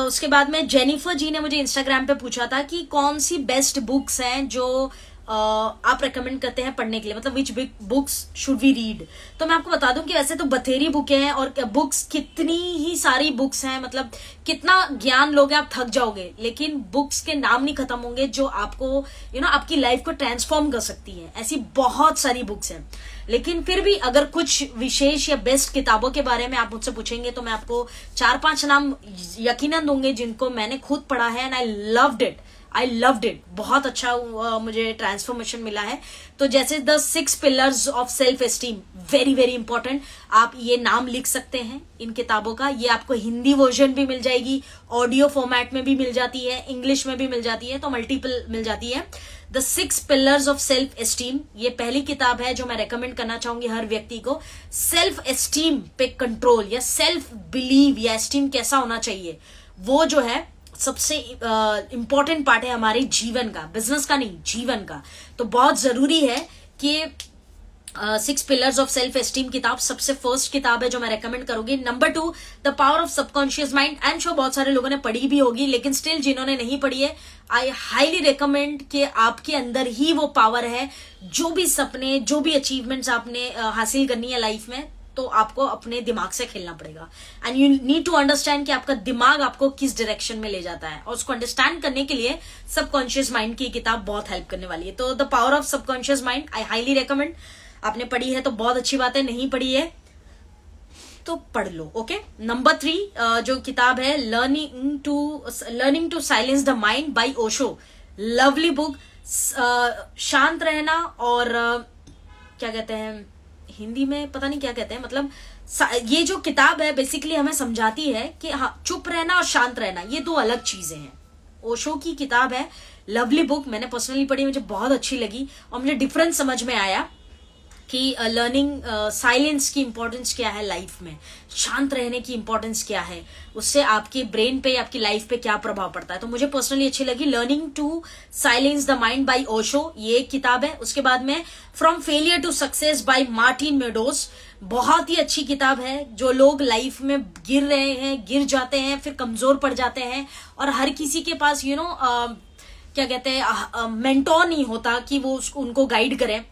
उसके बाद में जेनिफर जी ने मुझे इंस्टाग्राम पे पूछा था कि कौन सी बेस्ट बुक्स हैं जो आप रेकमेंड करते हैं पढ़ने के लिए, मतलब which books should we read. तो मैं आपको बता दूं कि वैसे तो बथेरी बुकें हैं और बुक्स कितनी ही सारी बुक्स हैं, मतलब कितना ज्ञान लोगे आप थक जाओगे, लेकिन बुक्स के नाम नहीं खत्म होंगे जो आपको आपकी लाइफ को ट्रांसफॉर्म कर सकती है। ऐसी बहुत सारी बुक्स हैं, लेकिन फिर भी अगर कुछ विशेष या बेस्ट किताबों के बारे में आप मुझसे पूछेंगे तो मैं आपको 4-5 नाम यकीनन दूंगे जिनको मैंने खुद पढ़ा है and I loved it. I loved it, बहुत अच्छा मुझे ट्रांसफॉर्मेशन मिला है। तो जैसे the 6 pillars of self esteem, very very important, आप ये नाम लिख सकते हैं इन किताबों का। ये आपको हिंदी वर्जन भी मिल जाएगी, ऑडियो फॉर्मेट में भी मिल जाती है, इंग्लिश में भी मिल जाती है, तो मल्टीपल मिल जाती है। The 6 pillars of self esteem, ये पहली किताब है जो मैं रेकमेंड करना चाहूंगी हर व्यक्ति को। सेल्फ एस्टीम पे कंट्रोल या सेल्फ बिलीव या एस्टीम कैसा होना चाहिए, वो जो है सबसे इंपॉर्टेंट पार्ट है हमारे जीवन का, बिजनेस का नहीं, जीवन का। तो बहुत जरूरी है कि 6 पिलर्स ऑफ सेल्फ एस्टीम किताब सबसे फर्स्ट किताब है जो मैं रेकमेंड करूंगी। Number 2 the power of subconscious mind. I am sure बहुत सारे लोगों ने पढ़ी भी होगी, लेकिन स्टिल जिन्होंने नहीं पढ़ी है, आई हाईली रिकमेंड कि आपके अंदर ही वो पावर है। जो भी सपने, जो भी अचीवमेंट्स आपने हासिल करनी है लाइफ में, तो आपको अपने दिमाग से खेलना पड़ेगा। And you need to understand कि आपका दिमाग आपको किस डायरेक्शन में ले जाता है, और उसको अंडरस्टैंड करने के लिए सबकॉन्शियस माइंड की किताब बहुत हेल्प करने वाली है। तो the power of subconscious mind I highly recommend. आपने पढ़ी है तो बहुत अच्छी बात है, नहीं पढ़ी है तो पढ़ लो। ओके। नंबर 3 जो किताब है, learning to silence the mind by Osho, lovely book. शांत रहना, और क्या कहते हैं हिंदी में, पता नहीं क्या कहते हैं, मतलब ये जो किताब है बेसिकली हमें समझाती है कि हाँ, चुप रहना और शांत रहना ये 2 अलग चीजें हैं। ओशो की किताब है, लवली बुक, मैंने पर्सनली पढ़ी, मुझे बहुत अच्छी लगी, और मुझे डिफरेंस समझ में आया कि लर्निंग साइलेंस की इंपॉर्टेंस क्या है लाइफ में, शांत रहने की इंपॉर्टेंस क्या है, उससे आपके ब्रेन पे, आपकी लाइफ पे क्या प्रभाव पड़ता है। तो मुझे पर्सनली अच्छी लगी learning to silence the mind by Osho, ये किताब है। उसके बाद में from failure to success by Martin Meadows, बहुत ही अच्छी किताब है। जो लोग लाइफ में गिर रहे हैं, गिर जाते हैं, फिर कमजोर पड़ जाते हैं, और हर किसी के पास क्या कहते हैं मेंटोर नहीं होता कि वो उनको गाइड करे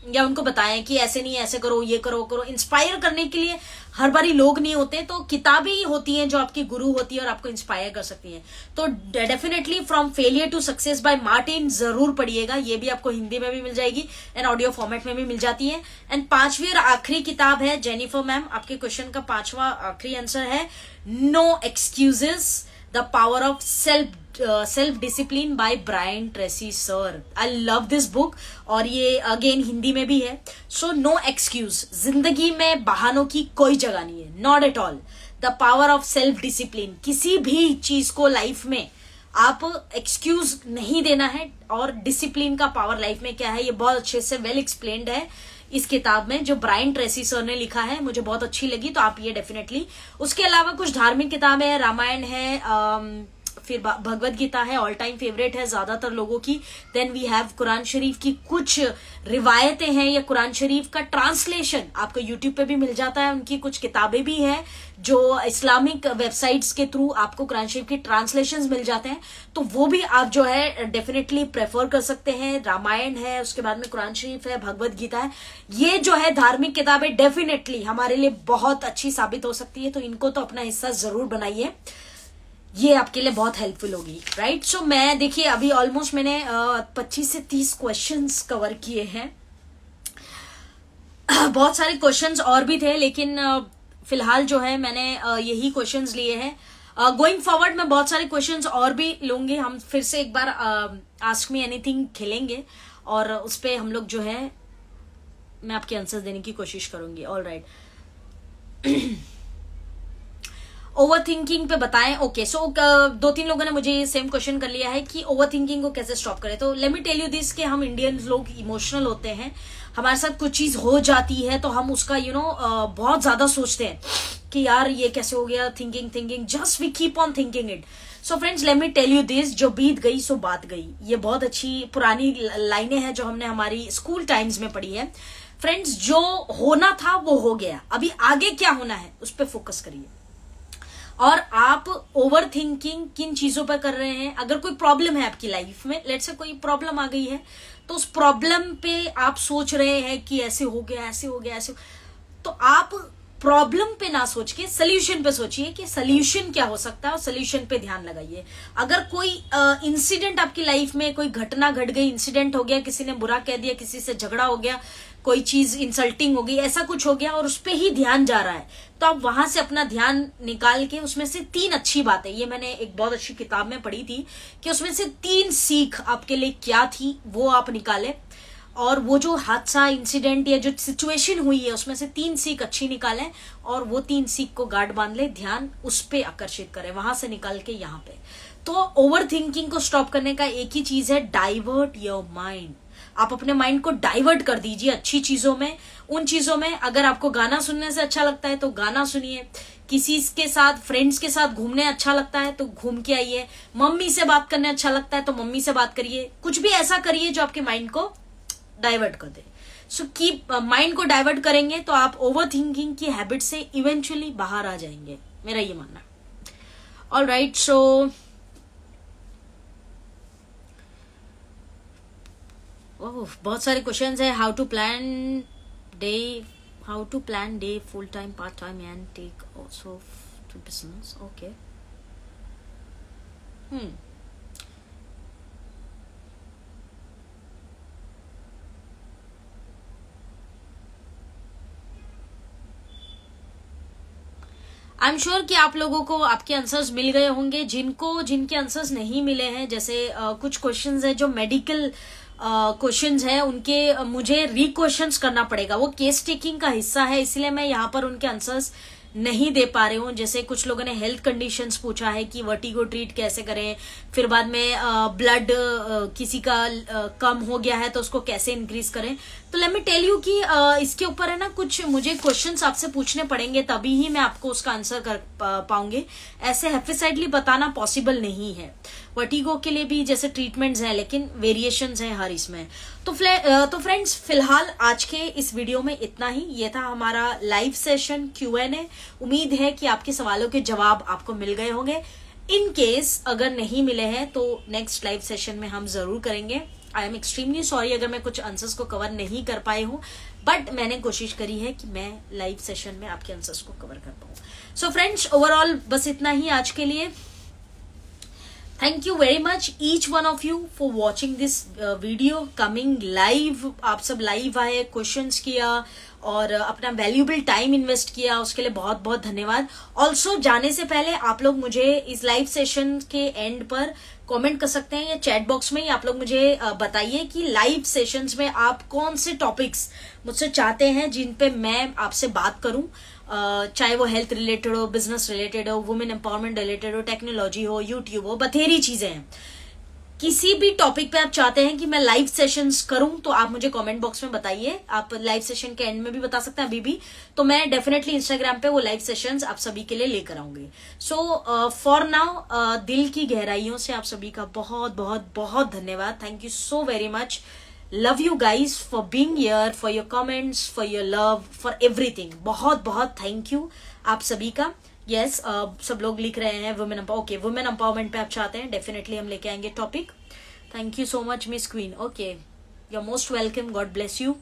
या उनको बताएं कि ऐसे नहीं, ऐसे करो, ये करो। इंस्पायर करने के लिए हर बारी लोग नहीं होते, तो किताबें ही होती हैं जो आपकी गुरु होती है और आपको इंस्पायर कर सकती हैं। तो definitely from failure to success by Martin जरूर पढ़िएगा, ये भी आपको हिंदी में भी मिल जाएगी एंड ऑडियो फॉर्मेट में भी मिल जाती है। एंड 5वीं और आखिरी किताब है जेनिफर मैम, आपके क्वेश्चन का 5वां आखिरी आंसर है, no excuses the power of self discipline by Brian Tracy sir. I love this book, और ये अगेन हिंदी में भी है। सो नो एक्सक्यूज, जिंदगी में बहानों की कोई जगह नहीं है, not at all. The power of self discipline, किसी भी चीज को लाइफ में आप एक्सक्यूज नहीं देना है, और डिसिप्लिन का पावर लाइफ में क्या है ये बहुत अच्छे से वेल एक्सप्लेन्ड है इस किताब में, जो ब्रायन ट्रेसी सर ने लिखा है, मुझे बहुत अच्छी लगी, तो आप ये डेफिनेटली। उसके अलावा कुछ धार्मिक किताबें हैं, रामायण है, फिर भगवत गीता है, ऑल टाइम फेवरेट है ज्यादातर लोगों की। देन वी हैव कुरान शरीफ की कुछ रिवायतें हैं, या कुरान शरीफ का ट्रांसलेशन आपको यूट्यूब पे भी मिल जाता है। उनकी कुछ किताबें भी हैं जो इस्लामिक वेबसाइट्स के थ्रू आपको कुरान शरीफ की ट्रांसलेशंस मिल जाते हैं, तो वो भी आप जो है डेफिनेटली प्रेफर कर सकते हैं। रामायण है, उसके बाद में कुरान शरीफ है, भगवत गीता है, ये जो है धार्मिक किताबें डेफिनेटली हमारे लिए बहुत अच्छी साबित हो सकती है, तो इनको तो अपना हिस्सा जरूर बनाइए, ये आपके लिए बहुत हेल्पफुल होगी, राइट। सो मैं देखिए अभी ऑलमोस्ट मैंने 25 से 30 क्वेश्चंस कवर किए हैं। बहुत सारे क्वेश्चंस और भी थे, लेकिन फिलहाल जो है मैंने यही क्वेश्चंस लिए हैं। गोइंग फॉरवर्ड मैं बहुत सारे क्वेश्चंस और भी लूंगी, हम फिर से एक बार आस्क मी एनीथिंग खेलेंगे, और उस पे हम लोग जो है मैं आपके आंसर देने की कोशिश करूंगी। All right. ओवर थिंकिंग पे बताएं। ओके, सो 2-3 लोगों ने मुझे सेम क्वेश्चन कर लिया है कि ओवर थिंकिंग को कैसे स्टॉप करें। तो let me tell you this कि हम इंडियन लोग इमोशनल होते हैं, हमारे साथ कुछ चीज हो जाती है तो हम उसका बहुत ज्यादा सोचते हैं कि यार ये कैसे हो गया, thinking just we keep on thinking it. So friends let me tell you this, जो बीत गई सो बात गई, ये बहुत अच्छी पुरानी लाइनें हैं जो हमने हमारी स्कूल टाइम्स में पढ़ी है। फ्रेंड्स जो होना था वो हो गया, अभी आगे क्या होना है उस पर फोकस करिए। और आप ओवर थिंकिंग किन चीजों पर कर रहे हैं, अगर कोई प्रॉब्लम है आपकी लाइफ में, लेट्स से कोई प्रॉब्लम आ गई है, तो उस प्रॉब्लम पे आप सोच रहे हैं कि ऐसे हो गया, ऐसे हो गया, ऐसे, तो आप प्रॉब्लम पे ना सोच के सोल्यूशन पे सोचिए कि सोल्यूशन क्या हो सकता है और सोल्यूशन पे ध्यान लगाइए। अगर कोई इंसिडेंट आपकी लाइफ में, कोई घटना घट गई, इंसिडेंट हो गया, किसी ने बुरा कह दिया, किसी से झगड़ा हो गया, कोई चीज इंसल्टिंग हो गई, ऐसा कुछ हो गया और उस पे ही ध्यान जा रहा है, तो आप वहां से अपना ध्यान निकाल के उसमें से 3 अच्छी बातें, ये मैंने एक बहुत अच्छी किताब में पढ़ी थी कि उसमें से 3 सीख आपके लिए क्या थी वो आप निकाले, और वो जो हादसा, इंसिडेंट या जो सिचुएशन हुई है उसमें से 3 सीख अच्छी निकालें और वो 3 सीख को गार्ड बांध ले, ध्यान उस पे आकर्षित करें, वहां से निकाल के यहाँ पे। तो ओवर थिंकिंग को स्टॉप करने का एक ही चीज है, डाइवर्ट योर माइंड। आप अपने माइंड को डाइवर्ट कर दीजिए अच्छी चीजों में, उन चीजों में। अगर आपको गाना सुनने से अच्छा लगता है तो गाना सुनिए, किसी के साथ, फ्रेंड्स के साथ घूमने अच्छा लगता है तो घूम के आइए, मम्मी से बात करने अच्छा लगता है तो मम्मी से बात करिए, कुछ भी ऐसा करिए जो आपके माइंड को डाइवर्ट कर दे। सो कीप माइंड को डाइवर्ट करेंगे तो आप ओवर थिंकिंग की हैबिट से इवेंचुअली बाहर आ जाएंगे, मेरा ये मानना है। ऑलराइट, सो बहुत सारे क्वेश्चंस है। How to plan day full time, part time and take also to business. Okay, I am sure कि आप लोगों को आपके आंसर्स मिल गए होंगे। जिनके आंसर्स नहीं मिले हैं, जैसे कुछ क्वेश्चंस है जो मेडिकल क्वेश्चंस है, उनके मुझे री-क्वेश्चंस करना पड़ेगा, वो केस टेकिंग का हिस्सा है, इसलिए मैं यहाँ पर उनके आंसर्स नहीं दे पा रही हूँ। जैसे कुछ लोगों ने हेल्थ कंडीशंस पूछा है कि वर्टिगो ट्रीट कैसे करें, फिर बाद में ब्लड किसी का कम हो गया है तो उसको कैसे इंक्रीज करें। तो लेट मी टेल यू कि इसके ऊपर है ना, कुछ मुझे क्वेश्चंस आपसे पूछने पड़ेंगे, तभी ही मैं आपको उसका आंसर कर पाऊंगी। ऐसे हैफिसाइडली बताना पॉसिबल नहीं है। वर्टिगो के लिए भी जैसे ट्रीटमेंट्स हैं, लेकिन वेरिएशंस हैं हर इसमें। तो फ्रेंड्स, फिलहाल आज के इस वीडियो में इतना ही। ये था हमारा लाइव सेशन Q&A। उम्मीद है कि आपके सवालों के जवाब आपको मिल गए होंगे। इन केस अगर नहीं मिले हैं तो नेक्स्ट लाइव सेशन में हम जरूर करेंगे। आई एम एक्सट्रीमली सॉरी अगर मैं कुछ आंसर्स को कवर नहीं कर पाई हूँ, बट मैंने कोशिश करी है कि मैं लाइव सेशन में आपके आंसर्स को कवर कर पाऊँ। सो फ्रेंड्स, ओवरऑल बस इतना ही आज के लिए। Thank you very much each one of you for watching this video coming live. आप सब लाइव आए, क्वेश्चंस किया और अपना वैल्यूएबल टाइम इन्वेस्ट किया, उसके लिए बहुत बहुत धन्यवाद। ऑल्सो जाने से पहले आप लोग मुझे इस लाइव सेशन के एंड पर कमेंट कर सकते हैं या चैट बॉक्स में ही आप लोग मुझे बताइए कि लाइव सेशंस में आप कौन से टॉपिक्स मुझसे चाहते हैं जिन पे मैं आपसे बात करूं, चाहे वो हेल्थ रिलेटेड हो, बिजनेस रिलेटेड हो, वुमेन एम्पावरमेंट रिलेटेड हो, टेक्नोलॉजी हो, यूट्यूब हो, बथेरी चीजें हैं। किसी भी टॉपिक पे आप चाहते हैं कि मैं लाइव सेशंस करूं तो आप मुझे कमेंट बॉक्स में बताइए। आप लाइव सेशन के एंड में भी बता सकते हैं, अभी भी, तो मैं डेफिनेटली इंस्टाग्राम पे वो लाइव सेशंस आप सभी के लिए लेकर आऊंगी। सो फॉर नाउ दिल की गहराइयों से आप सभी का बहुत बहुत बहुत धन्यवाद। Thank you so very much. Love you guys for being here, for your comments, for your love, for everything. बहुत बहुत थैंक यू आप सभी का। यस, सब लोग लिख रहे हैं वुमेन वुमेन एम्पावरमेंट पे आप चाहते हैं, डेफिनेटली हम लेके आएंगे topic. Thank you so much miss queen. Okay, you are most welcome, god bless you.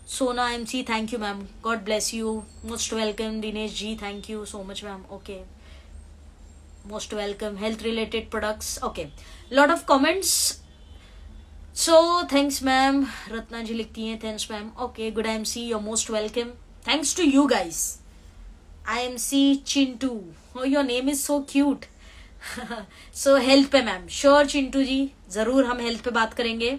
Sona MC, thank you ma'am, god bless you, most welcome. Dinesh ji, thank you so much ma'am. Okay, most welcome. Health related products, okay, lot of comments, so thanks ma'am. Ratna ji लिखती हैं thanks ma'am. Okay, good MC, you are most welcome. Thanks to you guys. IMC Chintu, your name is so cute. So health पे ma'am, sure Chintu जी, जरूर हम health पे बात करेंगे।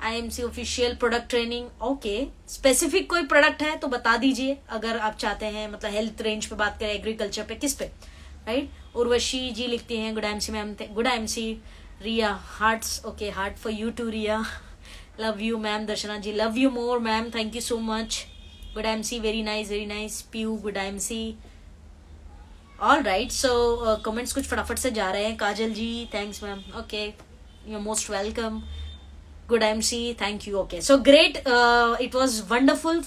IMC official product training, okay, specific कोई product है तो बता दीजिए अगर आप चाहते हैं, मतलब हेल्थ रेंज पे बात करें, एग्रीकल्चर पे, किस पे, राइट। उर्वशी जी लिखती हैं good IMC ma'am, good IMC। Riya, hearts, okay, heart for you too Riya, love you ma'am. Darshana ji, love you more ma'am, thank you so much. Good IMC, very nice very nice. Piyu, good IMC। All right, so comments कुछ फटाफट से जा रहे हैं। Kajal ji, thanks ma'am. Okay, you are most welcome. Good IMC, thank you. Okay, so great, it was wonderful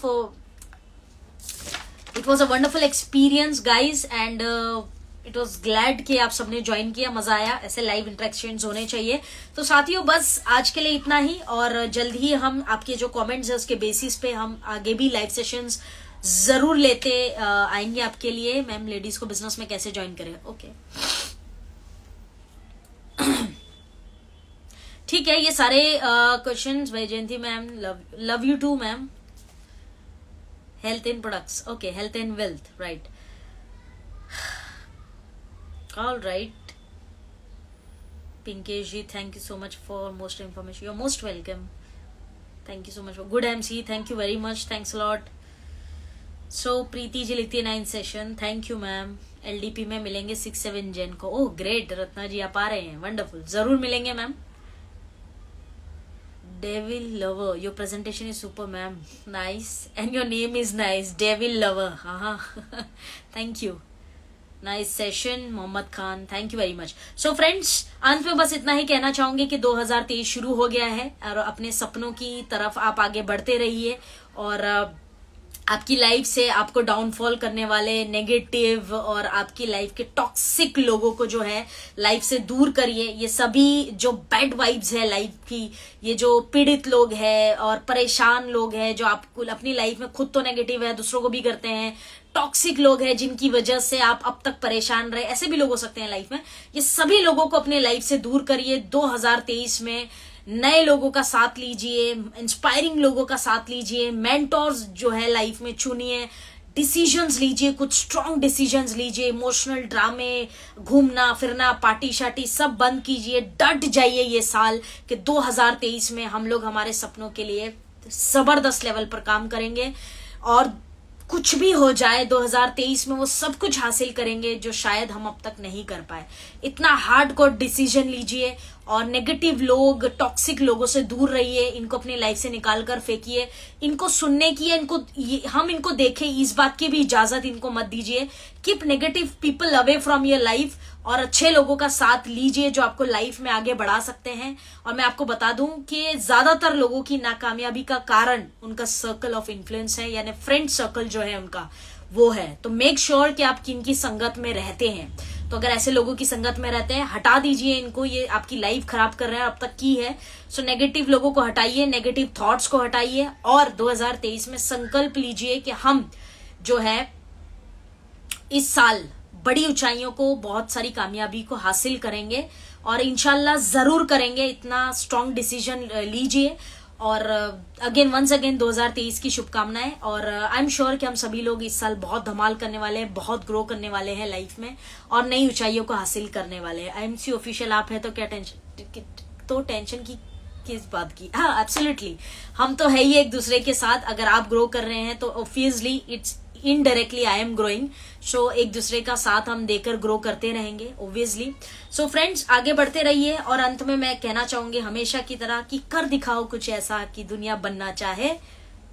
it was a wonderful experience guys, and it was glad कि आप सबने join किया, मजा आया। ऐसे लाइव इंटरेक्शंस होने चाहिए। तो साथियों, बस आज के लिए इतना ही, और जल्द ही हम आपके जो कमेंट्स है उसके बेसिस पे हम आगे भी लाइव सेशंस जरूर लेते आएंगे आपके लिए। मैम लेडीज को बिजनेस में कैसे ज्वाइन करें? ओके ठीक है, ये सारे questions Vaijayanti ma'am, love you too ma'am. Health in products, okay, health and wealth, right, all right. Pinkesh ji, thank you so much for most information, you are most welcome, thank you so much for good MC, thank you very much, thanks lot. So Preeti ji लिखती है 9 session, thank you ma'am. LDP में मिलेंगे 6-7 जन को, oh great, Ratna जी आप आ रहे हैं, wonderful, जरूर मिलेंगे ma'am. Devil lover, your presentation is super ma'am, nice, and your name is nice, Devil lover, thank you, nice session। Mohammad Khan, thank you very much. So friends, अंत में बस इतना ही कहना चाहूंगी कि 2023 शुरू हो गया है और अपने सपनों की तरफ आप आगे बढ़ते रहिए, और आपकी लाइफ से आपको डाउनफॉल करने वाले नेगेटिव और आपकी लाइफ के टॉक्सिक लोगों को जो है लाइफ से दूर करिए। ये सभी जो बैड वाइब्स है लाइफ की, ये जो पीड़ित लोग हैं और परेशान लोग हैं, जो आपको अपनी लाइफ में खुद तो नेगेटिव है, दूसरों को भी करते हैं, टॉक्सिक लोग हैं जिनकी वजह से आप अब तक परेशान रहे, ऐसे भी लोग हो सकते हैं लाइफ में, ये सभी लोगों को अपने लाइफ से दूर करिए। 2023 में नए लोगों का साथ लीजिए, इंस्पायरिंग लोगों का साथ लीजिए, मेंटोर्स जो है लाइफ में चुनिए, डिसीजंस लीजिए, कुछ स्ट्रांग डिसीजंस लीजिए, इमोशनल ड्रामे, घूमना फिरना, पार्टी शार्टी सब बंद कीजिए, डट जाइए ये साल कि 2023 में हम लोग हमारे सपनों के लिए जबरदस्त लेवल पर काम करेंगे, और कुछ भी हो जाए 2023 में वो सब कुछ हासिल करेंगे जो शायद हम अब तक नहीं कर पाए। इतना हार्डकोर डिसीजन लीजिए और नेगेटिव लोग, टॉक्सिक लोगों से दूर रहिए, इनको अपनी लाइफ से निकाल कर फेंकिए, इनको सुनने की हम इनको देखें इस बात की भी इजाजत इनको मत दीजिए। Keep negative people away from your life और अच्छे लोगों का साथ लीजिए जो आपको लाइफ में आगे बढ़ा सकते हैं। और मैं आपको बता दूं कि ज्यादातर लोगों की नाकामयाबी का कारण उनका सर्कल ऑफ इन्फ्लुएंस है, यानी फ्रेंड सर्कल जो है उनका वो है। तो मेक श्योर कि आप किनकी संगत में रहते हैं। तो अगर ऐसे लोगों की संगत में रहते हैं, हटा दीजिए इनको, ये आपकी लाइफ खराब कर रहे हैं, अब तक की है। सो नेगेटिव लोगों को हटाइए, नेगेटिव थॉट्स को हटाइए, और 2023 में संकल्प लीजिए कि हम जो है इस साल बड़ी ऊंचाइयों को, बहुत सारी कामयाबी को हासिल करेंगे, और इंशाल्लाह जरूर करेंगे। इतना स्ट्रांग डिसीजन लीजिए। और अगेन वंस अगेन 2023 की शुभकामनाएं, और आई एम श्योर कि हम सभी लोग इस साल बहुत धमाल करने वाले हैं, बहुत ग्रो करने वाले हैं लाइफ में, और नई ऊंचाइयों को हासिल करने वाले हैं। आईएमसी ऑफिशियल आप है तो क्या टेंशन की किस बात की? हाँ एब्सोल्युटली, हम तो है ही एक दूसरे के साथ। अगर आप ग्रो कर रहे हैं तो obviously it's indirectly I am growing. So एक दूसरे का साथ हम देकर ग्रो करते रहेंगे ऑब्वियसली। सो फ्रेंड्स, आगे बढ़ते रहिए, और अंत में मैं कहना चाहूंगी हमेशा की तरह कि कर दिखाओ कुछ ऐसा कि दुनिया बनना चाहे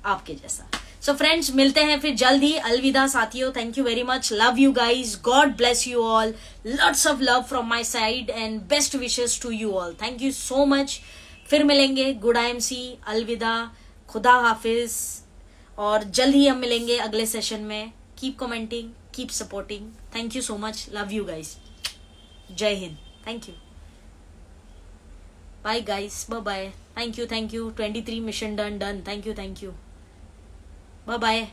आपके जैसा। सो फ्रेंड्स, मिलते हैं फिर जल्द ही। अलविदा साथियों, thank you very much, love you guys, God bless you all, lots of love from my side and best wishes to you all. Thank you so much. फिर मिलेंगे। गुड IMC, अलविदा, खुदा हाफिज, और जल्द ही हम मिलेंगे अगले सेशन में। Keep commenting, keep supporting, thank you so much, love you guys, जय हिंद, thank you, bye guys, bye bye, thank you 23 mission done, thank you, bye bye.